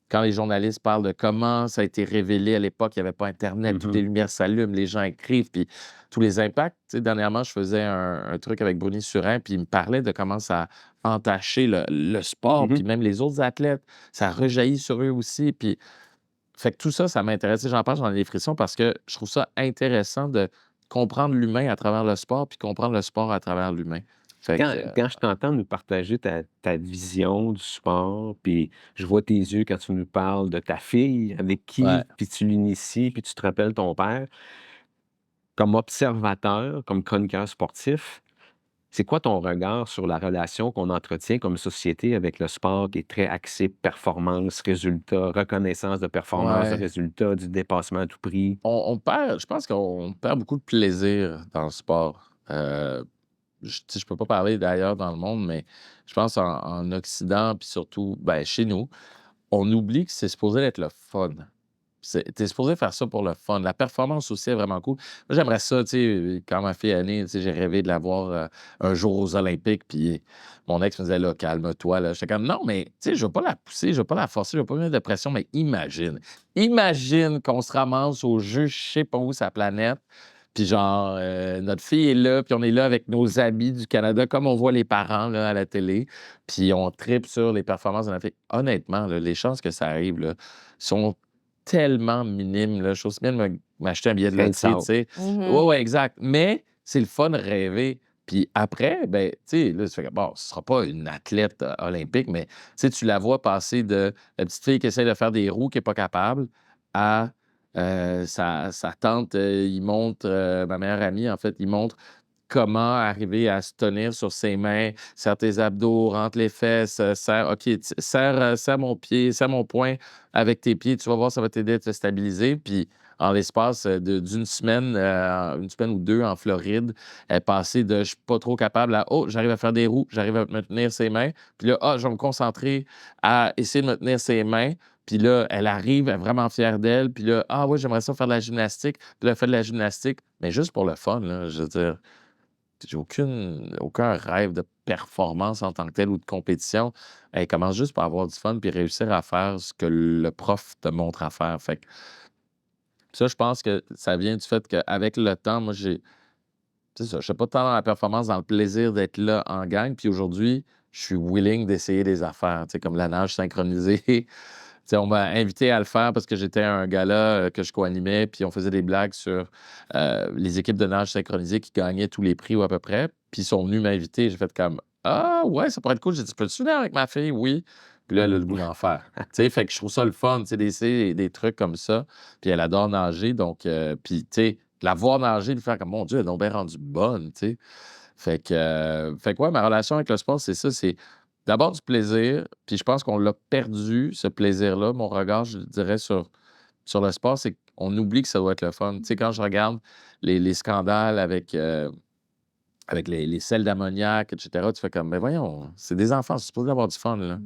quand les journalistes parlent de comment ça a été révélé à l'époque, il n'y avait pas Internet, toutes les Mhm. lumières s'allument, les gens écrivent, puis tous les impacts. Tu sais, dernièrement, je faisais un truc avec Bruni Surin, puis il me parlait de comment ça a entaché le sport, Mhm. puis même les autres athlètes. Ça rejaillit sur eux aussi. Puis, fait que tout ça, ça m'intéresse. Tu sais, j'en parle, j'en ai des frissons parce que je trouve ça intéressant de comprendre l'humain à travers le sport, puis comprendre le sport à travers l'humain. Fait Quand, que, quand je t'entends nous partager ta vision du sport, puis je vois tes yeux quand tu nous parles de ta fille avec ouais. qui, puis tu l'inities, puis tu te rappelles ton père, comme observateur, comme chroniqueur sportif, c'est quoi ton regard sur la relation qu'on entretient comme société avec le sport qui est très axé performance, résultat, reconnaissance de performance, de Ouais. résultat, du dépassement à tout prix? On perd, je pense qu'on perd beaucoup de plaisir dans le sport. Tu sais, je peux pas parler d'ailleurs dans le monde, mais je pense en Occident, puis surtout, ben, chez nous, on oublie que c'est supposé être le fun. Tu es supposé faire ça pour le fun. La performance aussi est vraiment cool. Moi, j'aimerais ça, tu sais, quand ma fille est née, tu sais, j'ai rêvé de la voir un jour aux Olympiques, puis mon ex me disait: «Là, calme-toi, là». J'étais comme: «Non, mais tu sais, je veux pas la pousser, je veux pas la forcer, je veux pas mettre de pression», mais imagine qu'on se ramasse au jeu, je sais pas où, sa planète, puis genre, notre fille est là, puis on est là avec nos amis du Canada, comme on voit les parents, là, à la télé, puis on tripe sur les performances de notre fille. Honnêtement, là, les chances que ça arrive, là, sont tellement minimes, là. Je trouve bien de m'acheter un billet de Grain de loterie, tu sable. sais. Ouais, Mhm. ouais, exact. Mais c'est le fun de rêver. Puis après, ben, tu sais, là, tu fais que, bon, ce sera pas une athlète olympique, mais tu sais, tu la vois passer de la petite fille qui essaie de faire des roues, qui est pas capable, à sa tante, il montre, ma meilleure amie, en fait, il montre comment arriver à se tenir sur ses mains, serre tes abdos, rentre les fesses, serre, OK, serre mon pied, serre mon poing avec tes pieds, tu vas voir, ça va t'aider à te stabiliser. Puis, en l'espace d'une semaine, une semaine ou deux en Floride, elle est passée de je suis pas trop capable à oh, j'arrive à faire des roues, j'arrive à me tenir ses mains. Puis là, ah, je vais me concentrer à essayer de me tenir ses mains. Puis là, elle arrive, elle est vraiment fière d'elle. Puis là, ah oui, j'aimerais ça faire de la gymnastique. Puis là, elle fait de la gymnastique, mais juste pour le fun, là, je veux dire. J'ai aucun rêve de performance en tant que tel ou de compétition. Elle commence juste par avoir du fun puis réussir à faire ce que le prof te montre à faire. Fait que ça, je pense que ça vient du fait qu'avec le temps, moi, c'est ça, je suis pas tant dans la performance, dans le plaisir d'être là en gang. Puis aujourd'hui, je suis willing d'essayer des affaires, tu sais, comme la nage synchronisée. Tu sais, on m'a invité à le faire parce que j'étais à un gala que je co-animais, puis on faisait des blagues sur les équipes de nage synchronisée qui gagnaient tous les prix ou à peu près. Puis ils sont venus m'inviter. J'ai fait comme Ah ouais, ça pourrait être cool. J'ai dit Peux-tu venir avec ma fille? Oui. Puis là, elle a le goût d'en faire. Tu sais, fait que je trouve ça le fun, tu sais, d'essayer des trucs comme ça. Puis elle adore nager. Donc, puis, tu sais, la voir nager, de faire comme Mon Dieu, elle est donc bien rendue bonne, tu sais. Fait que ouais, ma relation avec le sport, c'est ça. C'est d'abord du plaisir. Puis je pense qu'on l'a perdu, ce plaisir-là. Mon regard, je dirais, sur le sport, c'est qu'on oublie que ça doit être le fun. Tu sais, quand je regarde les scandales avec les sels d'ammoniac, etc., tu fais comme, mais voyons, c'est des enfants, c'est supposé avoir du fun, là.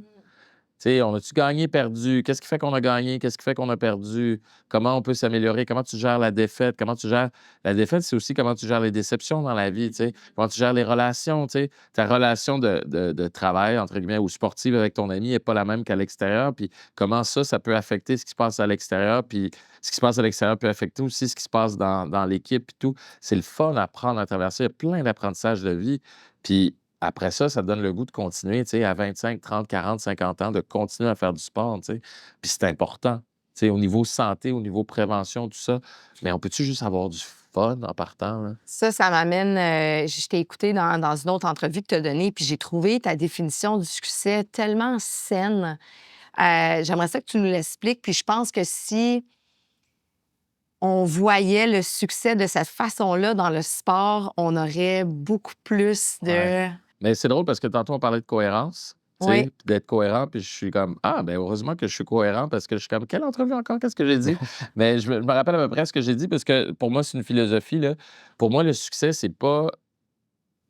Tu sais, on a-tu gagné, perdu? Qu'est-ce qui fait qu'on a gagné? Qu'est-ce qui fait qu'on a perdu? Comment on peut s'améliorer? Comment tu gères la défaite? Comment tu gères... La défaite, c'est aussi comment tu gères les déceptions dans la vie, tu sais. Comment tu gères les relations, tu sais. Ta relation de travail, entre guillemets, ou sportive avec ton ami n'est pas la même qu'à l'extérieur. Puis comment ça peut affecter ce qui se passe à l'extérieur. Puis ce qui se passe à l'extérieur peut affecter aussi ce qui se passe dans l'équipe et tout. C'est le fun à apprendre à traverser. Il y a plein d'apprentissages de vie. Puis après ça, ça te donne le goût de continuer, tu sais, à 25, 30, 40, 50 ans, de continuer à faire du sport, tu sais. Puis c'est important, tu sais, au niveau santé, au niveau prévention, tout ça. Mais on peut-tu juste avoir du fun en partant, là? Ça m'amène. Je t'ai écouté dans une autre entrevue que tu as donnée, puis j'ai trouvé ta définition du succès tellement saine. J'aimerais ça que tu nous l'expliques, puis je pense que si on voyait le succès de cette façon-là dans le sport, on aurait beaucoup plus de. Ouais. Mais c'est drôle parce que tantôt, on parlait de cohérence, tu sais, Oui. puis d'être cohérent, puis je suis comme, ah, ben heureusement que je suis cohérent parce que je suis comme, quelle entrevue encore? Qu'est-ce que j'ai dit? Mais je me rappelle à peu près ce que j'ai dit parce que pour moi, c'est une philosophie, là. Pour moi, le succès, c'est pas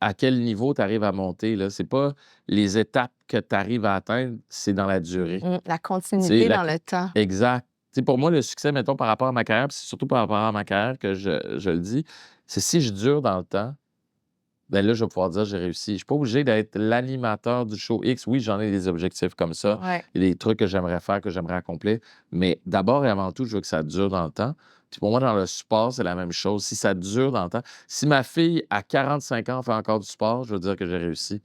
à quel niveau tu arrives à monter, là. C'est pas les étapes que tu arrives à atteindre, c'est dans la durée. La Tu continuité sais, dans le temps. exact. Tu sais, pour moi, le succès, mettons, par rapport à ma carrière, puis c'est surtout par rapport à ma carrière que je le dis, c'est si je dure dans le temps, ben là, je vais pouvoir dire j'ai réussi. Je suis pas obligé d'être l'animateur du show X. Oui, j'en ai des objectifs comme ça. Ouais. Il y a des trucs que j'aimerais faire, que j'aimerais accomplir. Mais d'abord et avant tout, je veux que ça dure dans le temps. Puis pour moi, dans le sport, c'est la même chose. Si ça dure dans le temps, si ma fille, à 45 ans, fait encore du sport, je veux dire que j'ai réussi.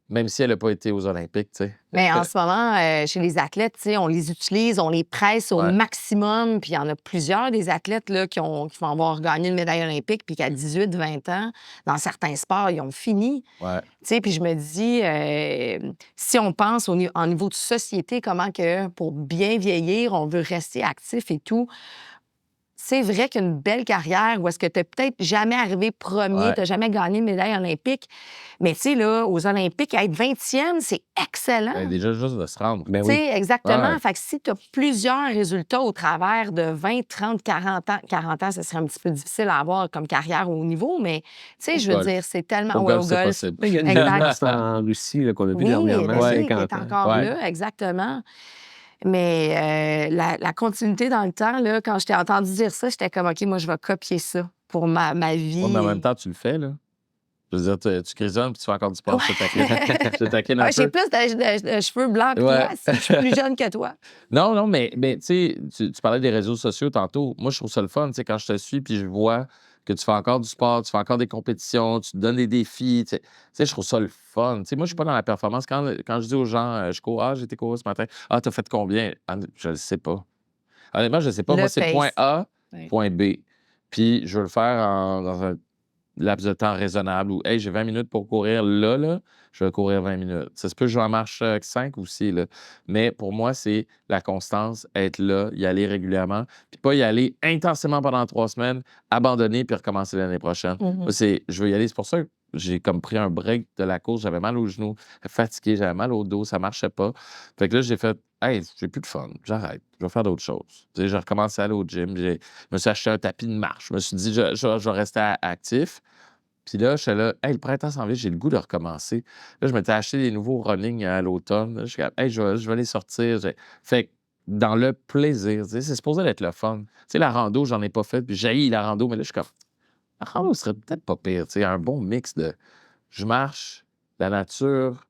Même si elle n'a pas été aux Olympiques, tu sais. Mais en ce moment, chez les athlètes, tu sais, on les utilise, on les presse au Ouais. maximum. Puis il y en a plusieurs des athlètes là, qui vont avoir gagné une médaille olympique, puis qu'à 18, 20 ans, dans certains sports, ils ont fini. Ouais. Tu sais, puis je me dis, si on pense en niveau de société, comment que pour bien vieillir, on veut rester actif et tout, c'est vrai qu'une belle carrière où est-ce que tu n'es peut-être jamais arrivé premier, Ouais. tu n'as jamais gagné une médaille olympique, mais tu sais, là, aux Olympiques, être 20e, c'est excellent. Ben, déjà, juste de se rendre. Ben Tu oui. sais, exactement. Ouais. Fait que si tu as plusieurs résultats au travers de 20, 30, 40 ans, ce serait un petit peu difficile à avoir comme carrière au haut niveau, mais tu sais, Au je veux golf. dire, c'est tellement. Au Ouais, golf, au c'est golf. possible. Il y a une Exact. gymnaste en Russie là, qu'on a vu Oui, dernièrement, Leslie, qui 50 est ans. encore Ouais. là, exactement. Mais la continuité dans le temps, là, quand je t'ai entendu dire ça, j'étais comme, OK, moi, je vais copier ça pour ma vie. Ouais, mais en même temps, tu le fais, là. Je veux dire, tu grisonnes puis tu fais encore du sport. Ouais. Je te taquine un J'ai peu. plus de cheveux blancs que Ouais. toi, si je suis plus jeune que toi. Non, mais tu sais, tu parlais des réseaux sociaux tantôt. Moi, je trouve ça le fun, tu sais, quand je te suis puis je vois que tu fais encore du sport, tu fais encore des compétitions, tu te donnes des défis, tu sais, je trouve ça le fun. Tu sais, moi, je suis pas dans la performance. Quand je dis aux gens, je cours, j'ai été courir ce matin. Ah, t'as fait combien? Ah, je le sais pas. Honnêtement, je le sais pas. Le Moi, c'est point pace. A, Oui. point B. Puis, je veux le faire dans un laps de temps raisonnable où, hey, j'ai 20 minutes pour courir là, je vais courir 20 minutes. Ça se peut que je vais en marche 5 aussi, là. Mais pour moi, c'est la constance, être là, y aller régulièrement, puis pas y aller intensément pendant 3 semaines, abandonner puis recommencer l'année prochaine. Moi, je veux y aller. C'est pour ça que j'ai comme pris un break de la course. J'avais mal aux genoux, fatigué, j'avais mal au dos, ça marchait pas. Fait que là, j'ai fait, hey, j'ai plus de fun, j'arrête, je vais faire d'autres choses. Tu sais, j'ai recommencé à aller au gym, je me suis acheté un tapis de marche, je me suis dit, je vais rester actif. Puis là, j'étais là, hey, le printemps s'en vient, j'ai le goût de recommencer. Là, je m'étais acheté des nouveaux running à l'automne. Là, je suis comme, hey, je vais les sortir. Fait que dans le plaisir, tu sais, c'est supposé être le fun. Tu sais, la rando, j'en ai pas fait, puis j'ai la rando, mais là, je suis comme, la rando serait peut-être pas pire, tu sais, un bon mix de je marche, la nature,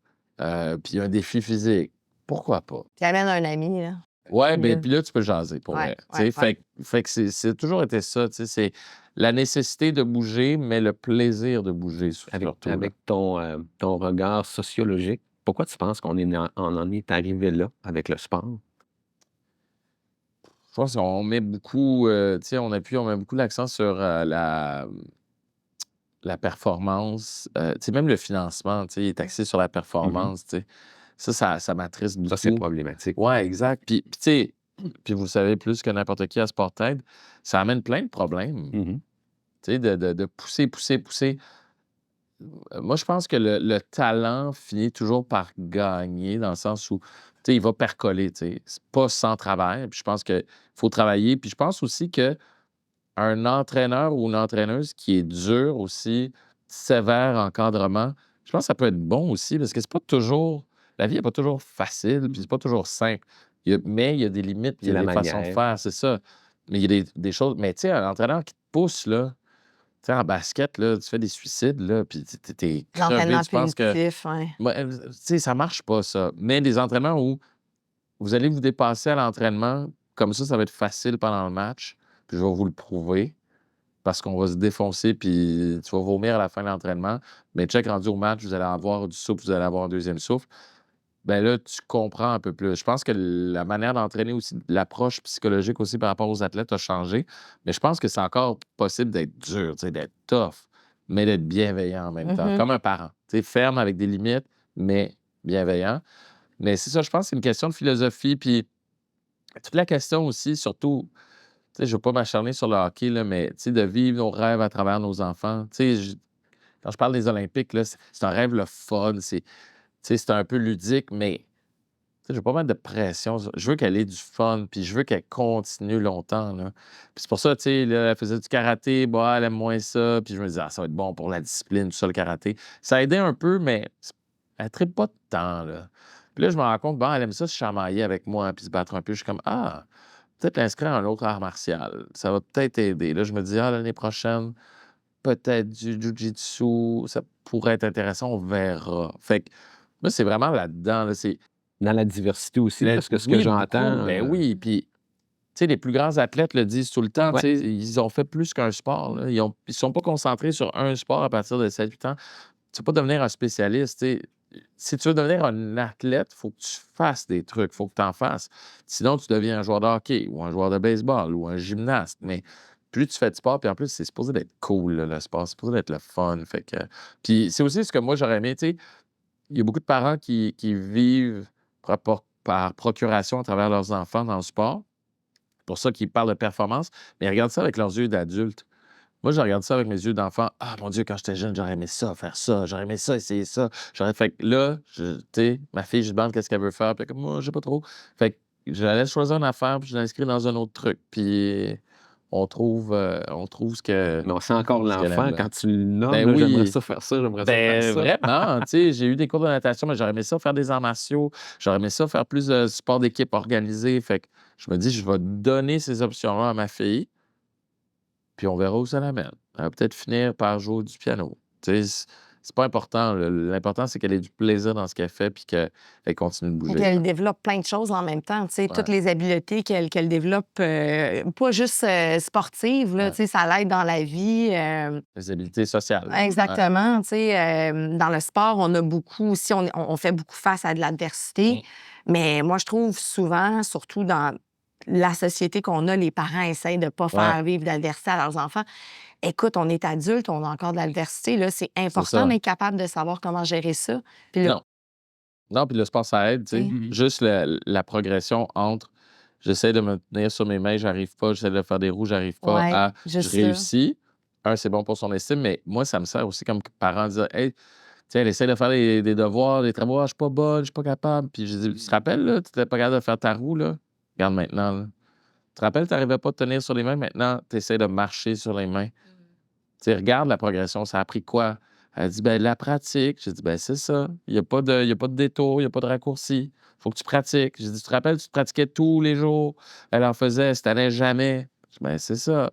puis un défi physique. Pourquoi pas? Puis amène un ami, là. Ouais, ben Mieux. puis là, tu peux jaser pour Ouais, vrai. Tu sais, ouais. fait que c'est toujours été ça, tu sais, c'est la nécessité de bouger, mais le plaisir de bouger surtout. Avec ton regard sociologique, pourquoi tu penses on en est arrivé là avec le sport? Je pense qu'on met beaucoup, on met beaucoup l'accent sur la performance. Même le financement, est axé sur la performance. Ça m'attriste Ça, c'est beaucoup. problématique. Ouais, exact. Puis vous le savez plus que n'importe qui à Sportaid, ça amène plein de problèmes. Mhm. De pousser, pousser, pousser. Moi, je pense que le talent finit toujours par gagner dans le sens où, il va percoler, C'est pas sans travail. Puis je pense qu'il faut travailler. Puis je pense aussi qu'un entraîneur ou une entraîneuse qui est dur aussi, sévère encadrement, je pense que ça peut être bon aussi parce que c'est pas toujours. La vie n'est pas toujours facile, puis c'est pas toujours simple. Mais il y a des limites, il y C'est a la des façons de manière. faire, c'est ça. Mais il y a des choses. Mais un entraîneur qui te pousse, là, en basket, là, tu fais des suicides, là, puis t'es crevé, L'entraînement tu penses que. punitif, ouais. Ouais, ça marche pas, ça. Mais des entraînements où vous allez vous dépasser à l'entraînement, comme ça va être facile pendant le match, puis je vais vous le prouver, parce qu'on va se défoncer, puis tu vas vomir à la fin de l'entraînement. Mais check, rendu au match, vous allez avoir du souffle, vous allez avoir un deuxième souffle. Ben là, tu comprends un peu plus. Je pense que la manière d'entraîner aussi, l'approche psychologique aussi par rapport aux athlètes a changé. Mais je pense que c'est encore possible d'être dur, d'être tough, mais d'être bienveillant en même temps, Mhm. comme un parent. Ferme avec des limites, mais bienveillant. Mais c'est ça, je pense que c'est une question de philosophie. Puis toute la question aussi, surtout, je ne veux pas m'acharner sur le hockey, là, mais de vivre nos rêves à travers nos enfants. Quand je parle des Olympiques, là, c'est un rêve le fun. C'est un peu ludique, mais je veux pas mettre de pression. Je veux qu'elle ait du fun, puis je veux qu'elle continue longtemps. Là. Puis c'est pour ça, là, elle faisait du karaté, bah, elle aime moins ça. Puis je me disais, ça va être bon pour la discipline, tout ça, le karaté. Ça a aidé un peu, mais elle ne tripe pas de temps. Là. Puis là, je me rends compte, bon, elle aime ça se chamailler avec moi, puis se battre un peu. Je suis comme, peut-être l'inscrire à un autre art martial. Ça va peut-être aider. Là, je me dis, l'année prochaine, peut-être du jiu-jitsu, ça pourrait être intéressant, on verra. Fait que moi, c'est vraiment là-dedans. Là, c'est Dans la diversité aussi, parce que ce que oui, j'entends. beaucoup. Ben oui. Puis, les plus grands athlètes le disent tout le temps. Ouais. Ils ont fait plus qu'un sport. Là. Ils ne sont pas concentrés sur un sport à partir de 7-8 ans. Tu ne peux pas devenir un spécialiste. Si tu veux devenir un athlète, il faut que tu fasses des trucs, il faut que tu en fasses. Sinon, tu deviens un joueur de hockey ou un joueur de baseball ou un gymnaste. Mais plus tu fais de sport, puis en plus, c'est supposé d'être cool, là, le sport. C'est supposé d'être le fun. Fait que... Puis c'est aussi ce que moi, j'aurais aimé. Il y a beaucoup de parents qui vivent par procuration à travers leurs enfants dans le sport. C'est pour ça qu'ils parlent de performance, mais ils regardent ça avec leurs yeux d'adultes. Moi, je regarde ça avec mes yeux d'enfant. Ah, mon Dieu, quand j'étais jeune, j'aurais aimé ça, faire ça. J'aurais aimé ça, essayer ça. Fait que là, ma fille, je lui demande qu'est-ce qu'elle veut faire. Puis comme, moi, je sais pas trop. Fait que je la laisse choisir une affaire, puis je l'inscris dans un autre truc. Puis on trouve Mais on sent encore ce qu'elle l'enfant aime. quand tu le nommes. Ben là, j'aimerais oui. ça faire ça, j'aimerais ça faire ça. Vraiment, j'ai eu des cours de natation, mais j'aurais aimé ça faire des arts martiaux. J'aurais aimé ça faire plus de sport d'équipe organisé. Fait que je me dis, je vais donner ces options-là à ma fille, puis on verra où ça l'amène. Elle va peut-être finir par jouer du piano. C'est pas important. L'important, c'est qu'elle ait du plaisir dans ce qu'elle fait, puis qu'elle continue de Et bouger. qu'elle développe plein de choses en même temps, toutes les habiletés qu'elle développe, pas juste sportives, là, Ouais. ça l'aide dans la vie. Les habiletés sociales. Exactement, dans le sport, on a beaucoup aussi, on fait beaucoup face à de l'adversité, mais moi, je trouve souvent, surtout dans la société qu'on a, les parents essayent de ne pas faire vivre d'adversité à leurs enfants. Écoute, on est adulte, on a encore de l'adversité, là, c'est important ça. d'être capable de savoir comment gérer ça. Puis là, Non. Non, puis le sport, ça aide, tu sais. Juste la progression entre j'essaie de me tenir sur mes mains, j'arrive pas, j'essaie de faire des roues, j'arrive pas, ouais, à je juste ça. réussis. C'est bon pour son estime, mais moi, ça me sert aussi comme parent de dire hey, tiens, elle essaie de faire des devoirs, des travaux, je suis pas bonne, je suis pas capable. Puis je dis, tu te rappelles, là, tu n'étais pas capable de faire ta roue, là? Regarde maintenant, là. Tu te rappelles, tu n'arrivais pas à te tenir sur les mains, maintenant, tu essaies de marcher sur les mains. Tu sais, regarde la progression, ça a pris quoi? Elle dit, ben la pratique. J'ai dit, ben c'est ça. Il n'y a pas de détour, il n'y a pas de raccourci. Il faut que tu pratiques. J'ai dit, tu te rappelles, tu te pratiquais tous les jours. Elle en faisait, elle se tannait jamais. J'ai dit, ben c'est ça.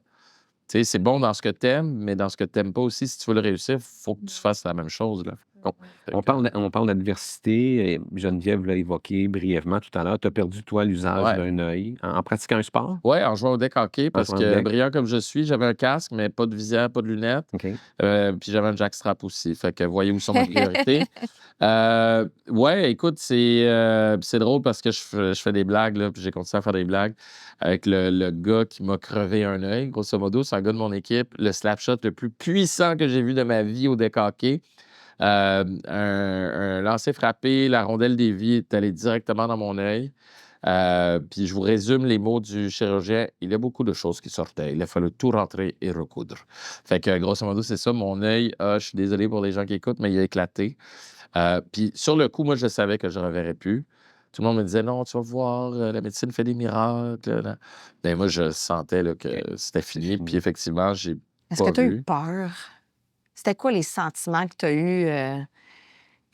Tu sais, c'est bon dans ce que tu aimes, mais dans ce que tu n'aimes pas aussi, si tu veux le réussir, il faut que tu fasses la même chose, là. Fait On que, parle d'adversité. Geneviève l'a évoqué brièvement tout à l'heure. Tu as perdu, toi, l'usage ouais. d'un œil en pratiquant un sport? Ouais, en jouant au deck hockey, En parce jouant au que deck? brillant comme je suis, j'avais un casque, mais pas de visière, pas de lunettes. OK. Puis j'avais un jackstrap aussi. Fait que voyez où sont mes priorités. Ouais, écoute, c'est drôle parce que je fais des blagues, là, puis j'ai continué à faire des blagues avec le gars qui m'a crevé un œil. Grosso modo, c'est un gars de mon équipe, le slap shot le plus puissant que j'ai vu de ma vie au deck hockey. Un lancer frappé, la rondelle déviée est allée directement dans mon œil. Puis je vous résume les mots du chirurgien. Il y a beaucoup de choses qui sortaient. Il a fallu tout rentrer et recoudre. Fait que grosso modo, c'est ça. Mon œil, je suis désolé pour les gens qui écoutent, mais il a éclaté. Puis sur le coup, moi, je savais que je ne reverrais plus. Tout le monde me disait, non, tu vas voir, la médecine fait des miracles. Là. Mais moi, je sentais là, que OK. c'était fini. Puis effectivement, j'ai Est-ce que pas tu as eu vu. peur? C'était quoi les sentiments que tu as eus?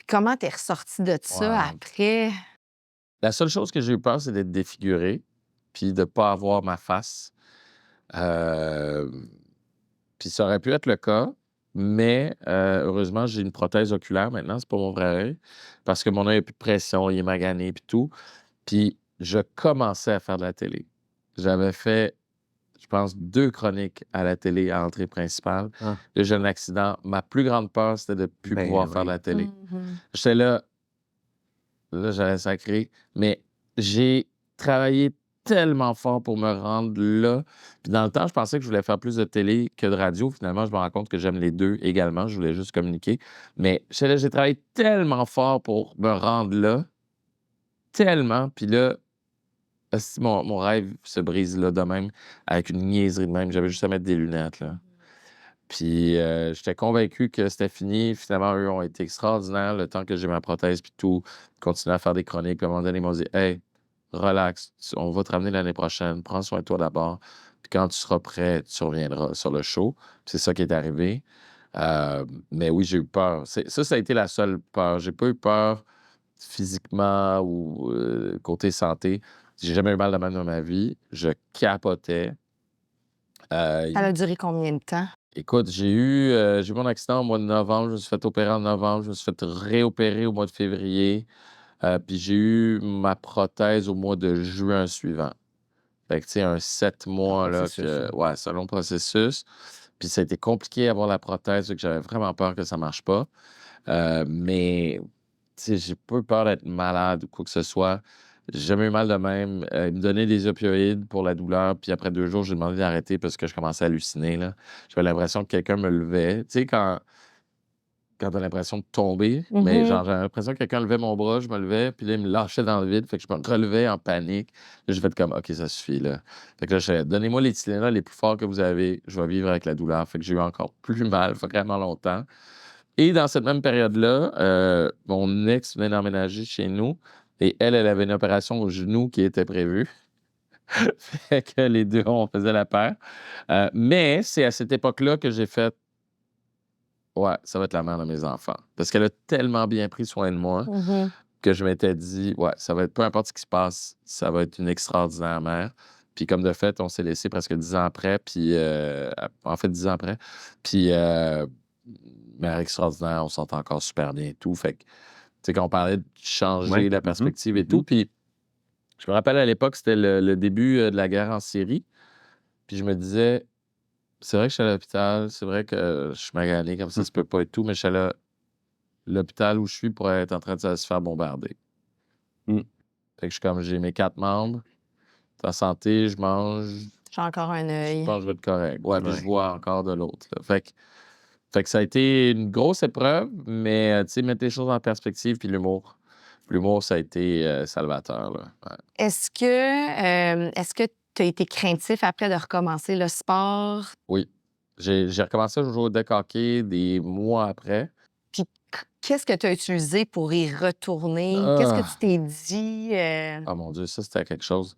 Comment tu es ressorti de ça Ouais. après? La seule chose que j'ai eu peur, c'est d'être défiguré, puis de ne pas avoir ma face. Euh, Puis ça aurait pu être le cas, mais heureusement, j'ai une prothèse oculaire maintenant, c'est pas mon vrai œil, parce que mon œil a plus de pression, il est magané puis tout. Puis je commençais à faire de la télé. J'avais fait, je pense, 2 chroniques à la télé à entrée principale. Ah, Là, j'ai un accident. Ma plus grande peur, c'était de ne plus ben pouvoir faire de oui. la télé. Mhm. J'étais là, j'allais sacrer, mais j'ai travaillé tellement fort pour me rendre là. Puis dans le temps, je pensais que je voulais faire plus de télé que de radio. Finalement, je me rends compte que j'aime les deux également. Je voulais juste communiquer. Mais j'étais là, j'ai travaillé tellement fort pour me rendre là, tellement. Puis là, esti, mon rêve se brise là de même, avec une niaiserie de même. J'avais juste à mettre des lunettes, là. Puis j'étais convaincu que c'était fini. Finalement, eux ont été extraordinaires le temps que j'ai ma prothèse puis tout. Continuer à faire des chroniques. À un moment donné, ils m'ont dit « Hey, relax, on va te ramener l'année prochaine. Prends soin de toi d'abord. Puis quand tu seras prêt, tu reviendras sur le show. » C'est ça qui est arrivé. Mais oui, j'ai eu peur. Ça a été la seule peur. J'ai pas eu peur physiquement ou côté santé. J'ai jamais eu mal de même dans ma vie. Je capotais. Ça a duré combien de temps? Écoute, j'ai eu mon accident au mois de novembre. Je me suis fait opérer en novembre. Je me suis fait réopérer au mois de février. Puis j'ai eu ma prothèse au mois de juin suivant. Fait que, tu sais, un 7 mois, là, processus, hein. ouais, c'est un long processus. Puis ça a été compliqué d'avoir la prothèse, fait que j'avais vraiment peur que ça marche pas. Mais, tu sais, j'ai pas eu peur d'être malade ou quoi que ce soit. J'ai jamais eu mal de même. Ils me donnaient des opioïdes pour la douleur, puis après 2 jours, j'ai demandé d'arrêter parce que je commençais à halluciner, là. J'avais l'impression que quelqu'un me levait. Tu sais, quand t'as l'impression de tomber, mais genre, j'avais l'impression que quelqu'un levait mon bras, je me levais, puis là, il me lâchait dans le vide, fait que je me relevais en panique. Là, j'ai fait comme, OK, ça suffit, là. Fait que là, je donnez-moi les Tylenol les plus forts que vous avez, je vais vivre avec la douleur. Fait que j'ai eu encore plus mal, vraiment longtemps. Et dans cette même période-là, mon ex venait d'emménager chez nous, et elle avait une opération au genou qui était prévue. Fait que les deux, on faisait la paire. Mais c'est à cette époque-là que j'ai fait, ouais, ça va être la mère de mes enfants. Parce qu'elle a tellement bien pris soin de moi Mhm. que je m'étais dit, ouais, ça va être, peu importe ce qui se passe, ça va être une extraordinaire mère. Puis comme de fait, on s'est laissé presque 10 ans après, puis en fait 10 ans après. Puis mère extraordinaire, on s'entend encore super bien et tout. Fait que, tu sais, quand on parlait de Ouais. changer la perspective et Mhm. tout, puis je me rappelle à l'époque, c'était le début de la guerre en Syrie. Puis je me disais, c'est vrai que je suis à l'hôpital, c'est vrai que je suis magané comme ça peut pas être tout, mais je suis à l'hôpital où je suis pourrait être en train de se faire bombarder. Mm. Fait que je suis comme, j'ai mes 4 membres, en santé, je mange, J'ai encore un je œil. pense que je vais être correct. Ouais, puis je Ouais. vois encore de l'autre, là. Fait que ça a été une grosse épreuve, mais tu sais, mettre les choses en perspective, puis l'humour. L'humour, ça a été salvateur, là. Ouais. Est-ce que tu as été craintif après de recommencer le sport? Oui. J'ai recommencé à jouer au deck hockey des mois après. Puis qu'est-ce que tu as utilisé pour y retourner? Qu'est-ce que tu Ah! t'es dit? Oh mon Dieu, ça, c'était quelque chose.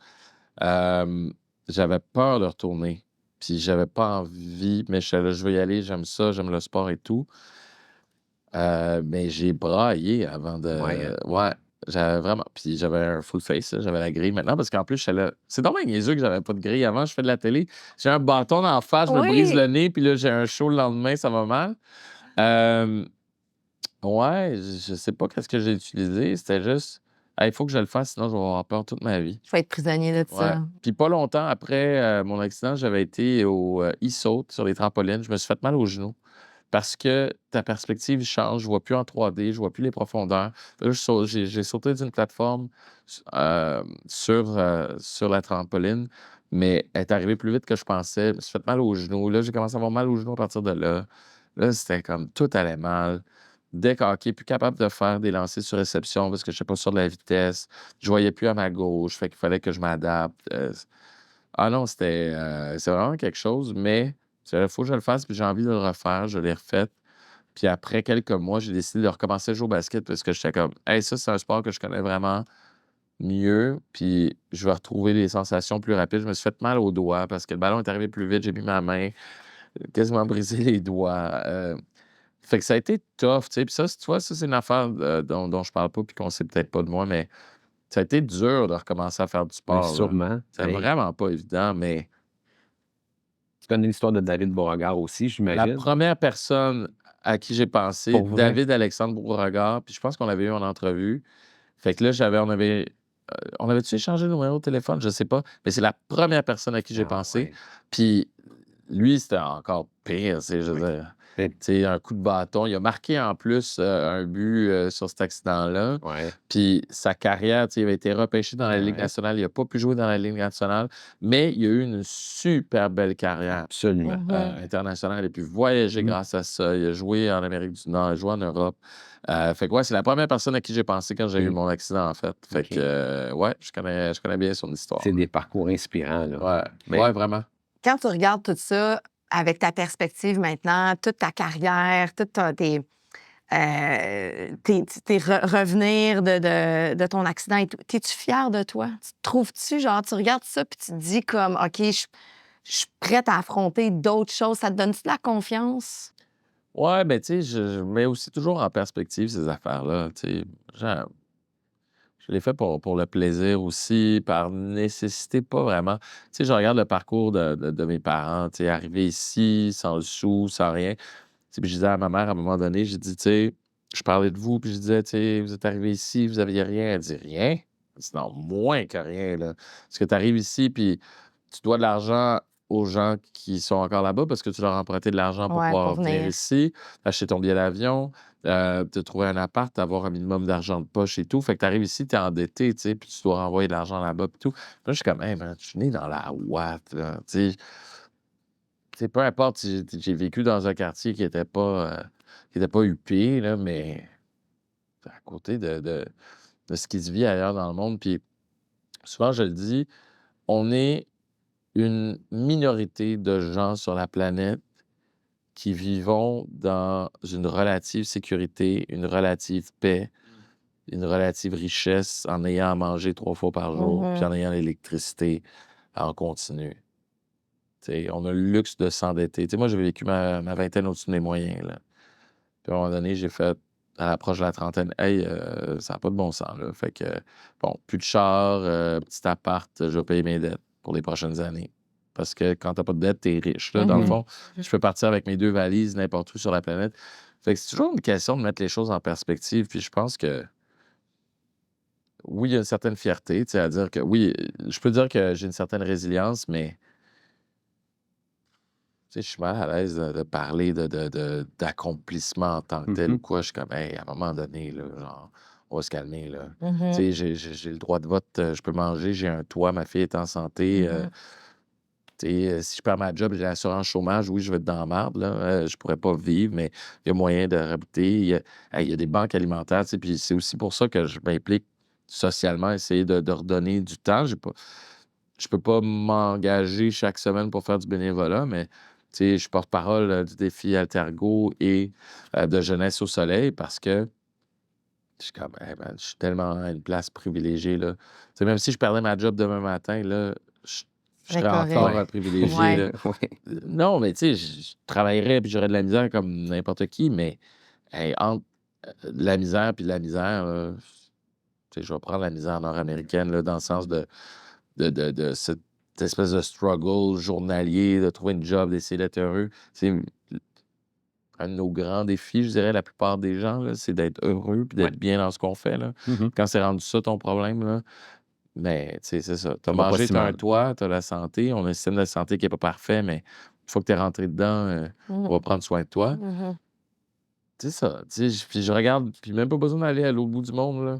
J'avais peur de retourner, puis j'avais pas envie, mais j'étais là: «Je veux y aller, j'aime ça, j'aime le sport et tout». Mais j'ai braillé avant Ouais, hein. ouais, j'avais vraiment puis j'avais un full face, là, j'avais la grille maintenant parce qu'en plus, j'étais là c'est donc bien niaiseux que j'avais pas de grille avant, je fais de la télé, j'ai un bâton d'en face, je me brise Oui! le nez, puis là, j'ai un show le lendemain, ça va mal. Hem Ouais, je sais pas qu'est-ce que j'ai utilisé. C'était juste: «Hey, il faut que je le fasse, sinon je vais avoir peur toute ma vie». Je vais être prisonnier de Ouais. ça. Puis pas longtemps après, mon accident, j'avais été au, e-saut sur les trampolines. Je me suis fait mal au genou parce que ta perspective change. Je vois plus en 3D, je vois plus les profondeurs. Là, j'ai sauté d'une plateforme sur la trampoline, mais elle est arrivée plus vite que je pensais. Je me suis fait mal au genou. Là, j'ai commencé à avoir mal au genou à partir de là. Là, c'était comme tout allait mal. Décaqué, plus capable de faire des lancers sur réception parce que je n'étais pas sûr de la vitesse. Je voyais plus à ma gauche, fait qu'il fallait que je m'adapte. Ah non, c'est vraiment quelque chose, mais il faut que je le fasse, puis j'ai envie de le refaire. Je l'ai refait. Puis après quelques mois, j'ai décidé de recommencer à jouer au basket parce que j'étais comme: «Hey, ça, c'est un sport que je connais vraiment mieux, puis je vais retrouver les sensations plus rapides». Je me suis fait mal aux doigts parce que le ballon est arrivé plus vite, j'ai mis ma main, quasiment brisé les doigts. Fait que ça a été tough, tu sais. Puis ça, tu vois, ça, c'est une affaire, dont je parle pas puis qu'on sait peut-être pas de moi, mais ça a été dur de recommencer à faire du Oui, sport, là. sûrement. C'est Hey, vraiment pas évident, mais tu connais l'histoire de David Beauregard aussi, la j'imagine? première personne à qui j'ai pensé, Pour vrai? David Alexandre Beauregard, puis je pense qu'on l'avait eu en entrevue. Fait que là, on avait-tu échangé le numéro de téléphone? Je sais pas, mais c'est la première personne à qui j'ai Ah pensé. ouais. Puis lui, c'était encore pire, tu sais, je Oui. veux dire, Et tu sais, un coup de bâton. Il a marqué en plus, un but, sur cet accident-là. ouais, Puis sa carrière, tu sais, il avait été repêché dans la Ligue ouais, nationale. Il a pas pu jouer dans la Ligue nationale, mais il a eu une super belle carrière, absolument. internationale. Il a pu voyager Mmh. grâce à ça. Il a joué en Amérique du Nord, il a joué en Europe. Fait que ouais, c'est la première personne à qui j'ai pensé quand j'ai eu OK, mon accident, en fait. Fait que, OK. ouais, je connais bien son C'est histoire, des parcours inspirants, là. là. Ouais, Mais ouais, vraiment. Quand tu regardes tout ça avec ta perspective maintenant, toute ta carrière, tous tes revenirs de ton accident et tout, es-tu fière de toi? Tu te trouves-tu, genre, tu regardes ça puis tu te dis comme, OK, je suis prête à affronter d'autres choses. Ça te donne-tu de la confiance? Ouais, ben, tu sais, je mets aussi toujours en perspective ces affaires-là, tu sais. Genre, je l'ai fait pour le plaisir aussi, par nécessité, pas vraiment. Tu sais, je regarde le parcours de mes parents, tu sais, arrivés ici, sans le sou, sans rien. Tu sais, puis je disais à ma mère, à un moment donné, j'ai dit, tu sais, je parlais de vous, puis je disais, tu sais, vous êtes arrivés ici, vous aviez rien. Elle dit: «Rien?» C'est non, moins que rien, là. Parce que tu arrives ici, puis tu dois de l'argent aux gens qui sont encore là-bas parce que tu leur as emprunté de l'argent pour Ouais, pour pouvoir venir venir. ici, acheter ton billet d'avion, te trouver un appart, avoir un minimum d'argent de poche et tout. Fait que tu arrives ici, tu es endetté, tu sais, puis tu dois renvoyer de l'argent là-bas puis tout. Puis là, je suis comme: «Hey man, je suis né dans la ouate, là», tu sais? Tu sais, peu importe si j'ai vécu dans un quartier qui était pas huppé, là, mais à côté de ce qui se vit ailleurs dans le monde. Puis souvent, je le dis, on est une minorité de gens sur la planète qui vivons dans une relative sécurité, une relative paix, une relative richesse en ayant à manger 3 fois par jour, puis Mhm. en ayant l'électricité en continu. Tu sais, on a le luxe de s'endetter. Tu sais, moi, j'ai vécu ma vingtaine au-dessus de mes moyens, là. Puis à un moment donné, j'ai fait, à l'approche de la trentaine: «Hey, ça a pas de bon sens, là». Fait que, bon, plus de char, petit appart, je vais payer mes dettes pour les prochaines années. Parce que quand t'as pas de dette, t'es riche, là. Dans le Mhm. fond, je peux partir avec mes 2 valises n'importe où sur la planète. Fait que c'est toujours une question de mettre les choses en perspective, puis je pense que, oui, il y a une certaine fierté, tu sais, à dire que oui, je peux dire que j'ai une certaine résilience, mais tu sais, je suis mal à l'aise de parler d'accomplissement en tant que tel ou Mmh. quoi. Je suis comme: «Hey, à un moment donné, là, genre, on va se calmer, là». Tu Mhm. sais, j'ai le droit de vote, je peux manger, j'ai un toit, ma fille est en santé, Mhm. tu sais, si je perds ma job, j'ai l'assurance chômage, oui, je vais être dans la marde, là, je pourrais pas vivre, mais il y a moyen de rabouter. Il y a des banques alimentaires, tu sais, puis c'est aussi pour ça que je m'implique socialement, essayer de redonner du temps. Je peux pas m'engager chaque semaine pour faire du bénévolat, mais tu sais, je suis porte-parole, du défi Altergo et de Jeunesse au soleil parce que je suis comme: «Hey man, je suis tellement à une place privilégiée, là». Tu sais, même si je perdais ma job demain matin, là, je Très serais correct. encore, Ouais. privilégié, Ouais. là. Ouais. Non, mais tu sais, je travaillerais puis j'aurais de la misère comme n'importe qui, mais hey, entre, de la misère puis de la misère, tu sais, je vais prendre la misère nord-américaine, là, dans le sens de cette espèce de struggle journalier, de trouver une job, d'essayer d'être heureux. Tu sais, un de nos grands défis, je dirais, la plupart des gens, là, c'est d'être heureux puis Ouais. d'être bien dans ce qu'on fait, là. Mhm. Quand c'est rendu ça ton problème, là, mais tu sais, c'est ça. Tu as Ça va pas mangé, si tu as un mal. toit, tu as la santé. On a un système de santé qui est pas parfait, mais une fois que tu es rentré dedans, on va Mhm. prendre soin de toi. Mhm. C'est ça. Tu sais, puis je regarde, puis même pas besoin d'aller à l'autre bout du monde, là.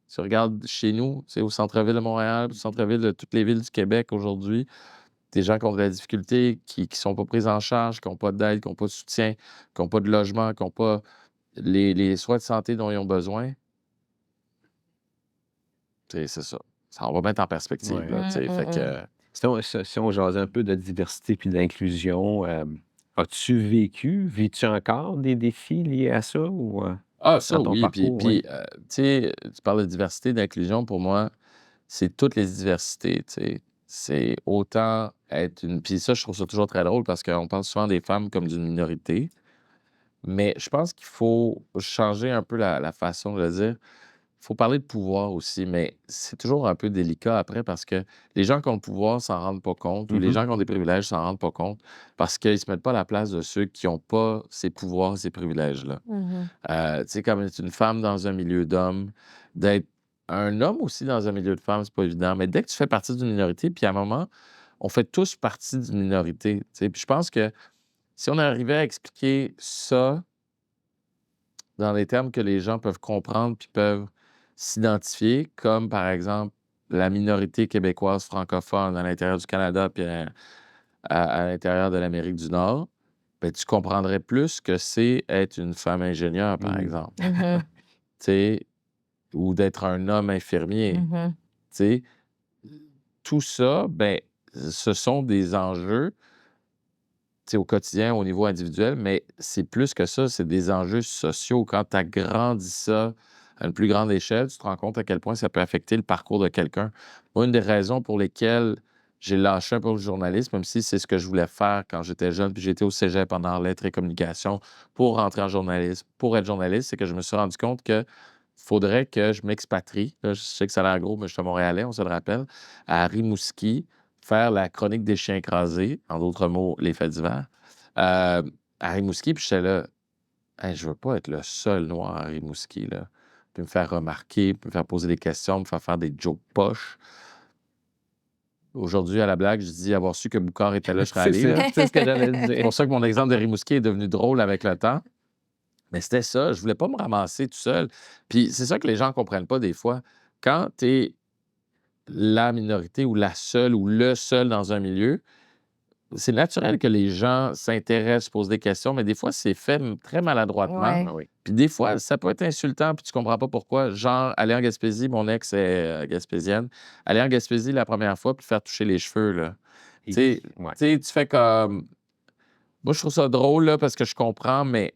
Si tu regardes chez nous, c'est au centre-ville de Montréal, au centre-ville de toutes les villes du Québec aujourd'hui, des gens qui ont de la difficulté, qui sont pas pris en charge, qui ont pas d'aide, qui ont pas de soutien, qui ont pas de logement, qui ont pas les soins de santé dont ils ont besoin. C'est ça. Ça on va mettre en perspective, Ouais. là, tu sais. Fait que Si on jasait un peu de diversité puis d'inclusion, as-tu vécu, vis-tu encore des défis liés à ça ou ah ça dans ton oui, puis parcours? Oui. tu sais, tu parles de diversité, d'inclusion, pour moi, c'est toutes les diversités, tu sais. C'est autant être une puis ça, je trouve ça toujours très drôle parce qu'on parle souvent des femmes comme d'une minorité, mais je pense qu'il faut changer un peu la façon de le dire. Il faut parler de pouvoir aussi, mais c'est toujours un peu délicat après parce que les gens qui ont le pouvoir s'en rendent pas compte ou les Mhm. gens qui ont des privilèges s'en rendent pas compte parce qu'ils se mettent pas à la place de ceux qui ont pas ces pouvoirs, ces privilèges-là. Mhm. Tu sais, comme être une femme dans un milieu d'hommes, d'être un homme aussi dans un milieu de femmes, c'est pas évident. Mais dès que tu fais partie d'une minorité, puis à un moment, on fait tous partie d'une minorité. Tu sais. Puis je pense que si on arrivait à expliquer ça dans les termes que les gens peuvent comprendre puis peuvent s'identifier, comme par exemple la minorité québécoise francophone à l'intérieur du Canada puis à l'intérieur de l'Amérique du Nord, ben, tu comprendrais plus que c'est être une femme ingénieure, par Mhm. exemple. Mhm. Tu sais, ou d'être un homme infirmier, Mhm. tu sais. Tout ça, ben, ce sont des enjeux, tu sais, au quotidien, au niveau individuel, mais c'est plus que ça, c'est des enjeux sociaux. Quand tu agrandis ça à une plus grande échelle, tu te rends compte à quel point ça peut affecter le parcours de quelqu'un. Moi, une des raisons pour lesquelles j'ai lâché un peu le journalisme, même si c'est ce que je voulais faire quand j'étais jeune, puis j'étais au cégep en lettres et communication pour rentrer en journalisme, pour être journaliste, c'est que je me suis rendu compte que faudrait que je m'expatrie. Là, je sais que ça a l'air gros, mais je suis un Montréalais, on se le rappelle, à Rimouski, faire la chronique des chiens écrasés, en d'autres mots, les faits divers, à Rimouski. Puis j'étais là, hey, je veux pas être le seul noir à Rimouski, là. Puis me faire remarquer, puis me faire poser des questions, me faire des jokes poches. Aujourd'hui, à la blague, je dis avoir su que Boucard était là, je serais allé, là. C'est ce que j'allais C'est dire. pour ça que mon exemple de Rimouski est devenu drôle avec le temps. Mais c'était ça, je voulais pas me ramasser tout seul. Puis c'est ça que les gens comprennent pas des fois. Quand tu es la minorité ou la seule ou le seul dans un milieu, c'est naturel que les gens s'intéressent, posent des questions, mais des fois, c'est fait très maladroitement. Ouais. Ah oui. Puis des fois, ça peut être insultant, puis tu comprends pas pourquoi. Genre, aller en Gaspésie, mon ex est gaspésienne, aller en Gaspésie la première fois, puis faire toucher les cheveux, là. Tu sais, Ouais. tu fais comme... Moi, je trouve ça drôle, là, parce que je comprends, mais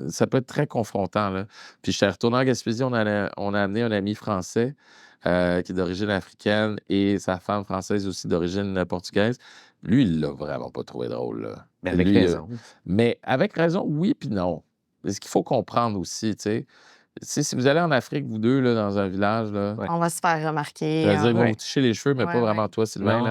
ça peut être très confrontant, là. Puis j'étais retourné en Gaspésie, on a amené un ami français qui est d'origine africaine et sa femme française aussi d'origine portugaise. Lui, il l'a vraiment pas trouvé drôle, là. Mais avec Lui, raison. mais avec raison, oui puis non. Ce qu'il faut comprendre aussi, tu sais, si vous allez en Afrique, vous deux, là, dans un village, là, Ouais. On va se faire remarquer. j'allais dire, ils vont Ouais. vous toucher les cheveux, mais pas Ouais, vraiment ouais. toi, Sylvain, Non.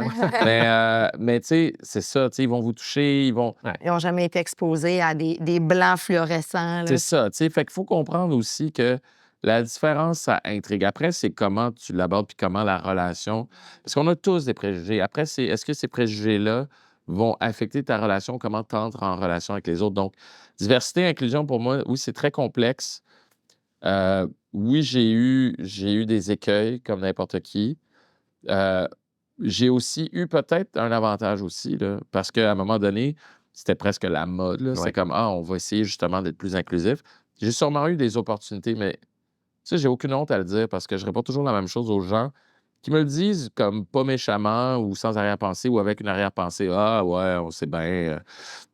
là. Mais tu sais, c'est ça, tu sais, ils vont vous toucher, ils vont... Ils n'ont jamais été exposés à des blancs fluorescents. Là. C'est ça, tu sais. Fait qu'il faut comprendre aussi que la différence, ça intrigue. Après, c'est comment tu l'abordes puis comment la relation. Parce qu'on a tous des préjugés. Après, c'est est-ce que ces préjugés-là vont affecter ta relation, comment tu entres en relation avec les autres? Donc, diversité, inclusion, pour moi, oui, c'est très complexe. Oui, j'ai eu des écueils comme n'importe qui. Euh, j'ai aussi eu peut-être un avantage aussi, là, parce qu'à un moment donné, c'était presque la mode. Là. C'était Ouais. comme, ah, on va essayer justement d'être plus inclusif. J'ai sûrement eu des opportunités, mais tu sais, j'ai aucune honte à le dire parce que je réponds toujours la même chose aux gens qui me le disent comme pas méchamment ou sans arrière-pensée ou avec une arrière-pensée. Ah, ouais, on sait bien. Tu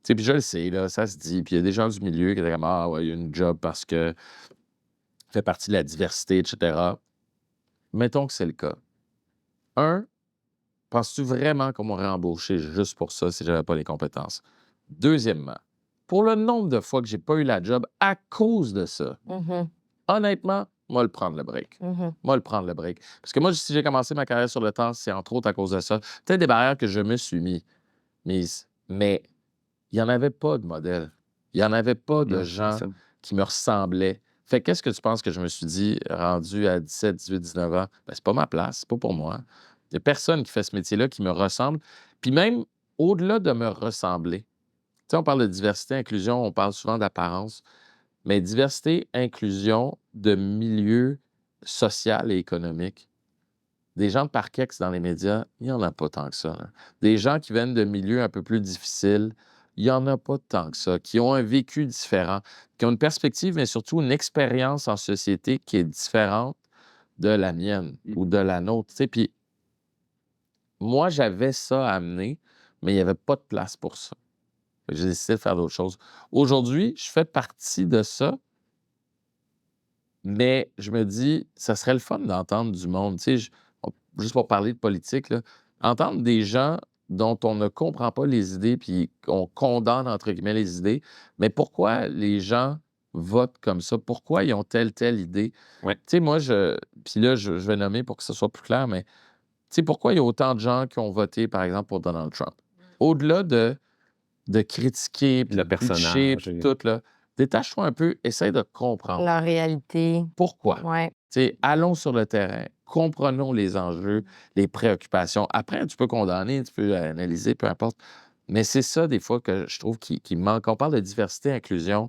sais, puis je le sais, là, ça se dit. Puis il y a des gens du milieu qui étaient comme, ah, ouais, il y a une job parce que fait partie de la diversité, etc. Mettons que c'est le cas. Un, penses-tu vraiment qu'on m'aurait embauché juste pour ça si j'avais pas les compétences? Deuxièmement, pour le nombre de fois que j'ai pas eu la job à cause de ça, Mhm, honnêtement, moi le prendre le break. mhm. Moi le prendre le break. Parce que moi, si j'ai commencé ma carrière sur le temps, c'est entre autres à cause de ça. Peut-être des barrières que je me suis mise. Mais il n'y en avait pas de modèle. Il n'y en avait pas de Non, c'est gens ça. qui me ressemblaient. Fait qu'est-ce que tu penses que je me suis dit, rendu à 17, 18, 19 ans? Ben, c'est pas ma place, c'est pas pour moi. Il n'y a personne qui fait ce métier-là qui me ressemble. Puis même, au-delà de me ressembler, tu sais, on parle de diversité, inclusion, on parle souvent d'apparence, mais diversité, inclusion de milieu social et économique. Des gens de parquex dans les médias, il n'y en a pas tant que ça, là. Des gens qui viennent de milieux un peu plus difficiles, il n'y en a pas tant que ça, qui ont un vécu différent, qui ont une perspective, mais surtout une expérience en société qui est différente de la mienne ou de la nôtre, tu sais. Puis moi, j'avais ça à amener, mais il n'y avait pas de place pour ça. Fait que j'ai décidé de faire d'autres choses. Aujourd'hui, je fais partie de ça, mais je me dis, ça serait le fun d'entendre du monde. Tu sais, juste pour parler de politique, là, entendre des gens dont on ne comprend pas les idées puis qu'on condamne, entre guillemets, les idées, mais pourquoi les gens votent comme ça? Pourquoi ils ont telle idée? Ouais. Tu sais, moi, puis là, je vais nommer pour que ce soit plus clair, mais tu sais, pourquoi il y a autant de gens qui ont voté, par exemple, pour Donald Trump? Au-delà de critiquer, puis Le de butcher, personnage. puis tout, là, détache-toi un peu, essaie de comprendre. La réalité. Pourquoi? Ouais. Tu sais, allons sur le terrain, comprenons les enjeux, les préoccupations. Après, tu peux condamner, tu peux analyser, peu importe. Mais c'est ça, des fois, que je trouve qui manque. Quand on parle de diversité, inclusion,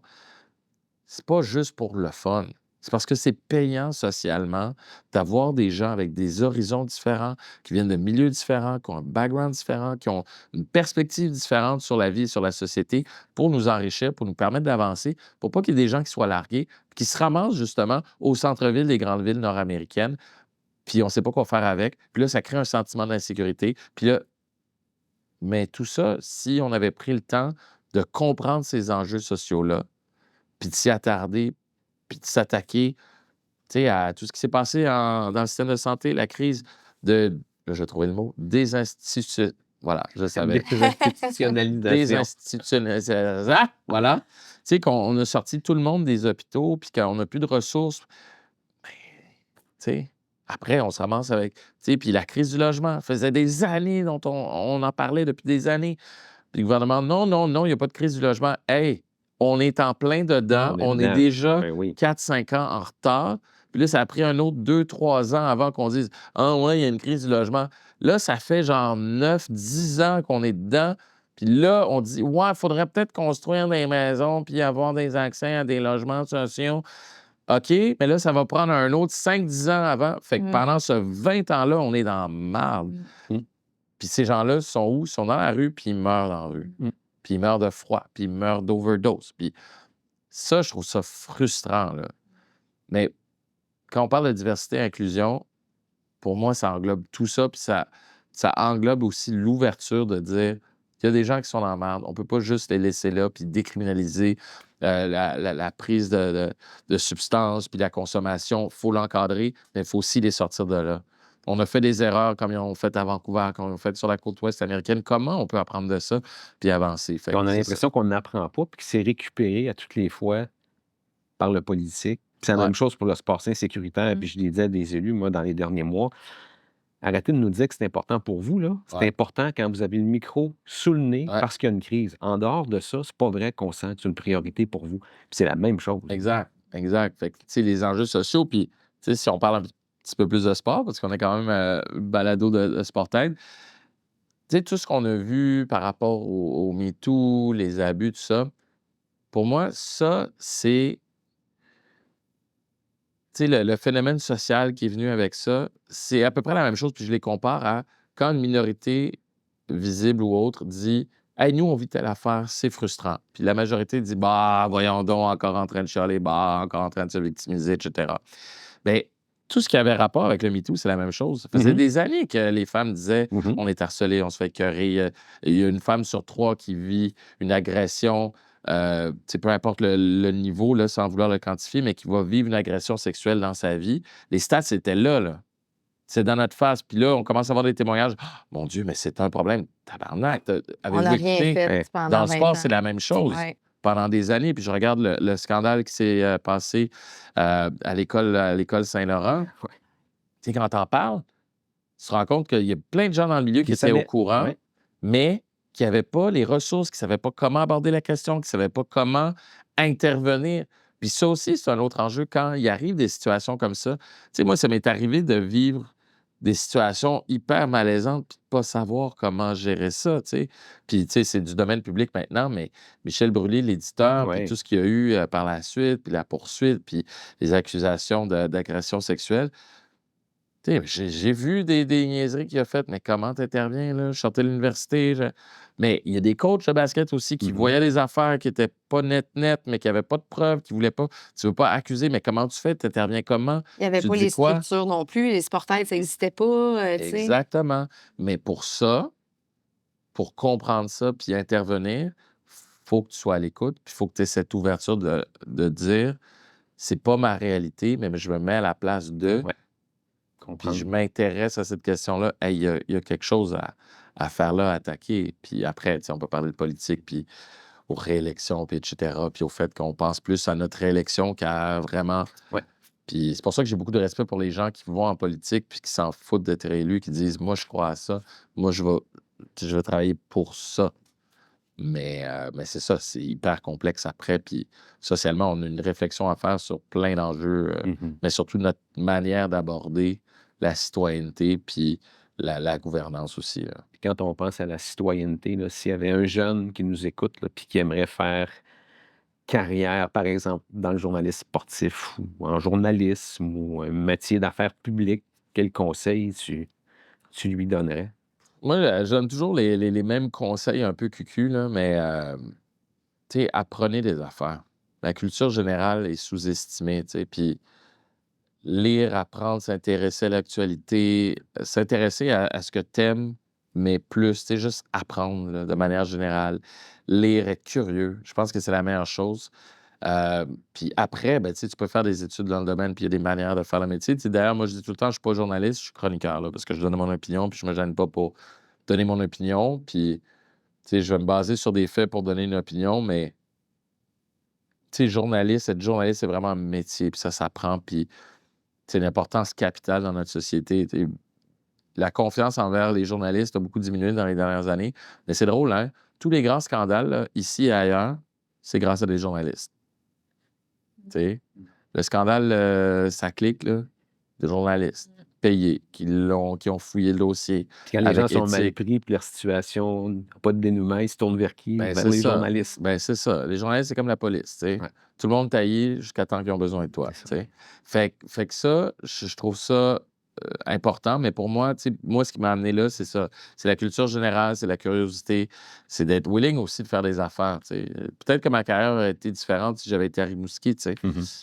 c'est pas juste pour le fun. C'est parce que c'est payant socialement d'avoir des gens avec des horizons différents, qui viennent de milieux différents, qui ont un background différent, qui ont une perspective différente sur la vie et sur la société pour nous enrichir, pour nous permettre d'avancer, pour pas qu'il y ait des gens qui soient largués, qui se ramassent justement au centre-ville des grandes villes nord-américaines, puis on ne sait pas quoi faire avec. Puis là, ça crée un sentiment d'insécurité. Puis là, mais tout ça, si on avait pris le temps de comprendre ces enjeux sociaux-là, puis de s'y attarder, puis de s'attaquer, tu sais, à tout ce qui s'est passé dans le système de santé, la crise là, je vais trouver le mot, voilà, je savais. Désinstitutionnalisation. Désinstitutionnalisation, voilà. Tu sais, qu'on a sorti tout le monde des hôpitaux, puis qu'on n'a plus de ressources. Ben, tu sais, après, on se ramasse avec, tu sais, puis la crise du logement, ça faisait des années dont on en parlait depuis des années. Puis le gouvernement, non, non, non, il n'y a pas de crise du logement. Hey, on est en plein dedans. On est On est dedans. déjà Ben oui. 4-5 ans en retard. Puis là, ça a pris un autre 2-3 ans avant qu'on dise ah ouais, il y a une crise du logement. Là, ça fait genre 9-10 ans qu'on est dedans. Puis là, on dit ouais, il faudrait peut-être construire des maisons puis avoir des accès à des logements sociaux. OK, mais là, ça va prendre un autre 5-10 ans avant. Fait que pendant ce 20 ans-là, on est dans la marde. Mm. Puis ces gens-là sont où? Ils sont dans la rue, puis ils meurent dans la rue. Mm. Puis ils meurent de froid, puis ils meurent d'overdose. Puis ça, je trouve ça frustrant, là. Mais quand on parle de diversité et inclusion, pour moi, ça englobe tout ça, puis ça englobe aussi l'ouverture de dire qu'il y a des gens qui sont dans la merde. On peut pas juste les laisser là, puis décriminaliser la prise de substances, puis la consommation. Il faut l'encadrer, mais il faut aussi les sortir de là. On a fait des erreurs comme ils ont fait à Vancouver, comme ils ont fait sur la côte ouest américaine. Comment on peut apprendre de ça puis avancer? Fait On a que c'est l'impression qu'on n'apprend pas, puis que c'est récupéré à toutes les fois par le politique. Puis c'est la Ouais. même chose pour le sport sain sécuritaire. Puis je l'ai dit à des élus, moi, dans les derniers mois. Arrêtez de nous dire que c'est important pour vous, là. C'est Ouais. important quand vous avez le micro sous le nez Ouais. parce qu'il y a une crise. En dehors de ça, c'est pas vrai qu'on sent que c'est une priorité pour vous. Puis c'est la même chose. Exact, exact. Fait que, tu sais, les enjeux sociaux, puis, tu sais, si on parle un petit peu plus de sport, parce qu'on est quand même balado de Sportaid, tu sais, tout ce qu'on a vu par rapport au MeToo, les abus, tout ça, pour moi, ça, c'est, tu sais, le phénomène social qui est venu avec ça, c'est à peu près la même chose, puis je les compare à quand une minorité visible ou autre dit hey, nous, on vit telle affaire, c'est frustrant. Puis la majorité dit bah, voyons donc, encore en train de chialer, bah, encore en train de se victimiser, etc. Bien, tout ce qui avait rapport avec le MeToo, c'est la même chose. Ça faisait des années que les femmes disaient on est harcelé, on se fait écœurer. Il y a une femme sur 3 qui vit une agression, peu importe le niveau, là, sans vouloir le quantifier, mais qui va vivre une agression sexuelle dans sa vie. Les stats étaient là. C'est dans notre face. Puis là, on commence à avoir des témoignages. Ah, mon Dieu, mais c'est un problème. Tabarnak. On Avez-vous n'a rien écouté? fait pendant Dans le 20 sport, ans. c'est la même chose. Ouais. Pendant des années. Puis je regarde le scandale qui s'est passé à l'école Saint-Laurent. Ouais. Tu sais, quand t'en parles, tu te rends compte qu'il y a plein de gens dans le milieu qui étaient au savaient. courant, Ouais. mais qui n'avaient pas les ressources, qui ne savaient pas comment aborder la question, qui ne savaient pas comment intervenir. Puis ça aussi, c'est un autre enjeu quand il arrive des situations comme ça. Tu sais, moi, ça m'est arrivé de vivre des situations hyper malaisantes puis de pas savoir comment gérer ça, tu sais. Puis, tu sais, c'est du domaine public maintenant, mais Michel Brûlé, l'éditeur, puis Ouais. tout ce qu'il y a eu par la suite, puis la poursuite, puis les accusations d'agression sexuelle, tu sais, j'ai vu des niaiseries qu'il a faites, mais comment tu interviens, là? Je sortais de l'université. Mais il y a des coachs de basket aussi qui voyaient des affaires qui n'étaient pas net, mais qui n'avaient pas de preuves, qui ne voulaient pas. Tu ne veux pas accuser, mais comment tu fais? Tu interviens comment? Il n'y avait Tu pas dis les quoi? structures non plus. Les sportails, ça n'existait pas, tu sais. Exactement. Mais pour ça, pour comprendre ça puis intervenir, faut que tu sois à l'écoute, puis il faut que tu aies cette ouverture de dire c'est pas ma réalité, mais je me mets à la place d'eux. Ouais. Puis je Comprendre. m'intéresse à cette question-là. Hey, il y a quelque chose à faire là, à attaquer. Puis après, tu sais, on peut parler de politique, puis aux réélections, puis etc. Puis au fait qu'on pense plus à notre réélection qu'à vraiment. Ouais. Puis c'est pour ça que j'ai beaucoup de respect pour les gens qui vont en politique, puis qui s'en foutent d'être élus, qui disent moi, je crois à ça. Moi, je vais travailler pour ça. Mais c'est ça, c'est hyper complexe après. Puis socialement, on a une réflexion à faire sur plein d'enjeux, mais surtout notre manière d'aborder la citoyenneté puis la gouvernance aussi, là. Puis quand on pense à la citoyenneté, là, s'il y avait un jeune qui nous écoute, là, puis qui aimerait faire carrière, par exemple, dans le journalisme sportif ou en journalisme ou un métier d'affaires publiques, quel conseil tu lui donnerais? Moi, je donne toujours les mêmes conseils un peu cucu, là, mais tu sais, apprenez des affaires. La culture générale est sous-estimée, tu sais, puis lire, apprendre, s'intéresser à l'actualité, s'intéresser à ce que t'aimes, mais plus, tu sais, juste apprendre, là, de manière générale. Lire, être curieux, je pense que c'est la meilleure chose. Puis après, ben, tu sais, tu peux faire des études dans le domaine, puis il y a des manières de faire le métier. Tu sais, d'ailleurs, moi, je dis tout le temps, je suis pas journaliste, je suis chroniqueur, là, parce que je donne mon opinion, puis je me gêne pas pour donner mon opinion, puis, tu sais, je vais me baser sur des faits pour donner une opinion, mais, tu sais, être journaliste, c'est vraiment un métier, puis ça s'apprend, puis c'est une importance capitale dans notre société. Tu sais, la confiance envers les journalistes a beaucoup diminué dans les dernières années, mais c'est drôle, hein? Tous les grands scandales, là, ici et ailleurs, c'est grâce à des journalistes. Tu sais, le scandale, ça clique, là, des journalistes payés qui ont fouillé le dossier Puis quand les gens avec sont mal éthique. pris, puis leur situation n'a pas de dénouement, ils se tournent vers qui? Ben, Vers c'est les ça. journalistes. Ben, c'est ça. Les journalistes, c'est comme la police, tu sais. Ouais, Tout le monde taillé jusqu'à temps qu'ils ont besoin de toi, c'est tu ça. sais. Fait que ça, je trouve ça important, mais pour moi, tu sais, moi, ce qui m'a amené là, c'est ça. C'est la culture générale, c'est la curiosité, c'est d'être willing aussi de faire des affaires, tu sais. Peut-être que ma carrière aurait été différente si j'avais été à Rimouski, tu sais,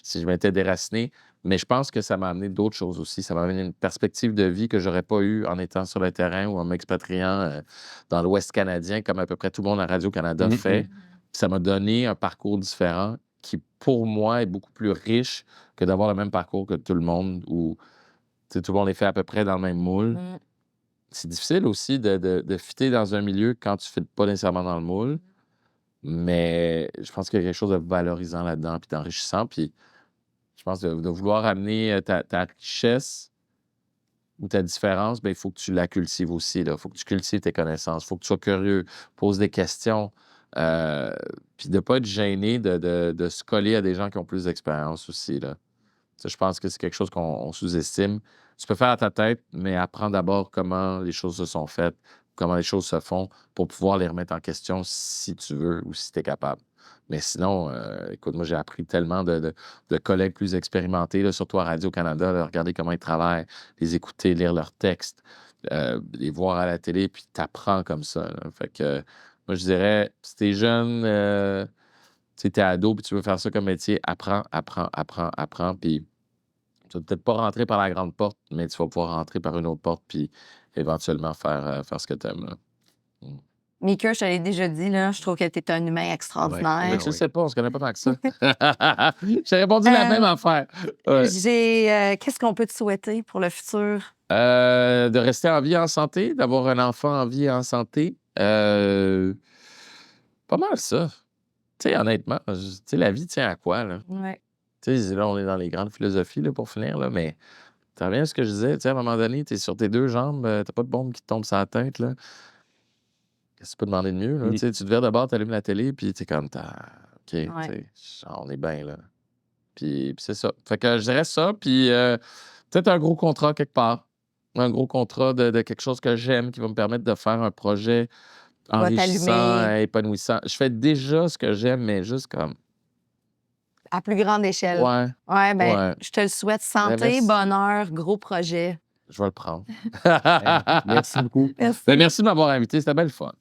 si je m'étais déraciné, mais je pense que ça m'a amené d'autres choses aussi. Ça m'a amené une perspective de vie que j'aurais pas eue en étant sur le terrain ou en m'expatriant dans l'Ouest canadien, comme à peu près tout le monde à Radio-Canada fait. Puis ça m'a donné un parcours différent qui, pour moi, est beaucoup plus riche que d'avoir le même parcours que tout le monde où tu sais, tout le monde est fait à peu près dans le même moule. C'est difficile aussi de fitter dans un milieu quand tu ne fites pas nécessairement dans le moule, mais je pense qu'il y a quelque chose de valorisant là-dedans, puis d'enrichissant. Puis je pense de vouloir amener ta richesse ou ta différence, ben, il faut que tu la cultives aussi. Il faut que tu cultives tes connaissances. Il faut que tu sois curieux, pose des questions. Puis de ne pas être gêné de se coller à des gens qui ont plus d'expérience aussi, là. Ça, je pense que c'est quelque chose qu'on sous-estime. Tu peux faire à ta tête, mais apprends d'abord comment les choses se sont faites, comment les choses se font pour pouvoir les remettre en question si tu veux ou si tu es capable. Mais sinon, écoute, moi, j'ai appris tellement de collègues plus expérimentés, là, surtout à Radio-Canada, là, regarder comment ils travaillent, les écouter, lire leurs textes, les voir à la télé, puis t'apprends comme ça, là. Fait que moi, je dirais, si t'es jeune, tu sais, t'es ado, puis tu veux faire ça comme métier, apprends, apprends, apprends, apprends, puis tu vas peut-être pas rentrer par la grande porte, mais tu vas pouvoir rentrer par une autre porte, puis éventuellement faire ce que tu aimes, là. Mmh. Mika, je te l'ai déjà dit, là, je trouve que tu es un humain Ouais, extraordinaire. Mais ah tu le oui. sais pas, on se connaît pas tant que ça. J'ai répondu la même Euh, affaire. Ouais. Qu'est-ce qu'on peut te souhaiter pour le futur? De rester en vie, en santé, d'avoir un enfant en vie et en santé. Pas mal ça. Tu sais, honnêtement, tu sais, la vie tient à quoi, là? Ouais. Tu sais, là, on est dans les grandes philosophies, là, pour finir, là, mais tu reviens à ce que je disais, tu sais, à un moment donné, tu es sur tes deux jambes, t'as pas de bombe qui te tombe sur la tête, là. Qu'est-ce que tu peux demander de mieux, là? Mm. Tu sais, tu te vires de bord, tu allumes la télé, puis tu es comme, OK, Ouais. tu sais, on est bien, là. Puis c'est ça. Fait que je dirais ça, puis peut-être un gros contrat quelque part. Un gros contrat de quelque chose que j'aime qui va me permettre de faire un projet Va enrichissant, t'allumer épanouissant. Je fais déjà ce que j'aime, mais juste comme, à plus grande échelle. ouais, Ouais, ben, ouais, je te le souhaite. ben, Santé, merci. bonheur, gros projet. Je vais le prendre. Merci beaucoup. Merci. Ben, merci de m'avoir invité, c'était belle fun.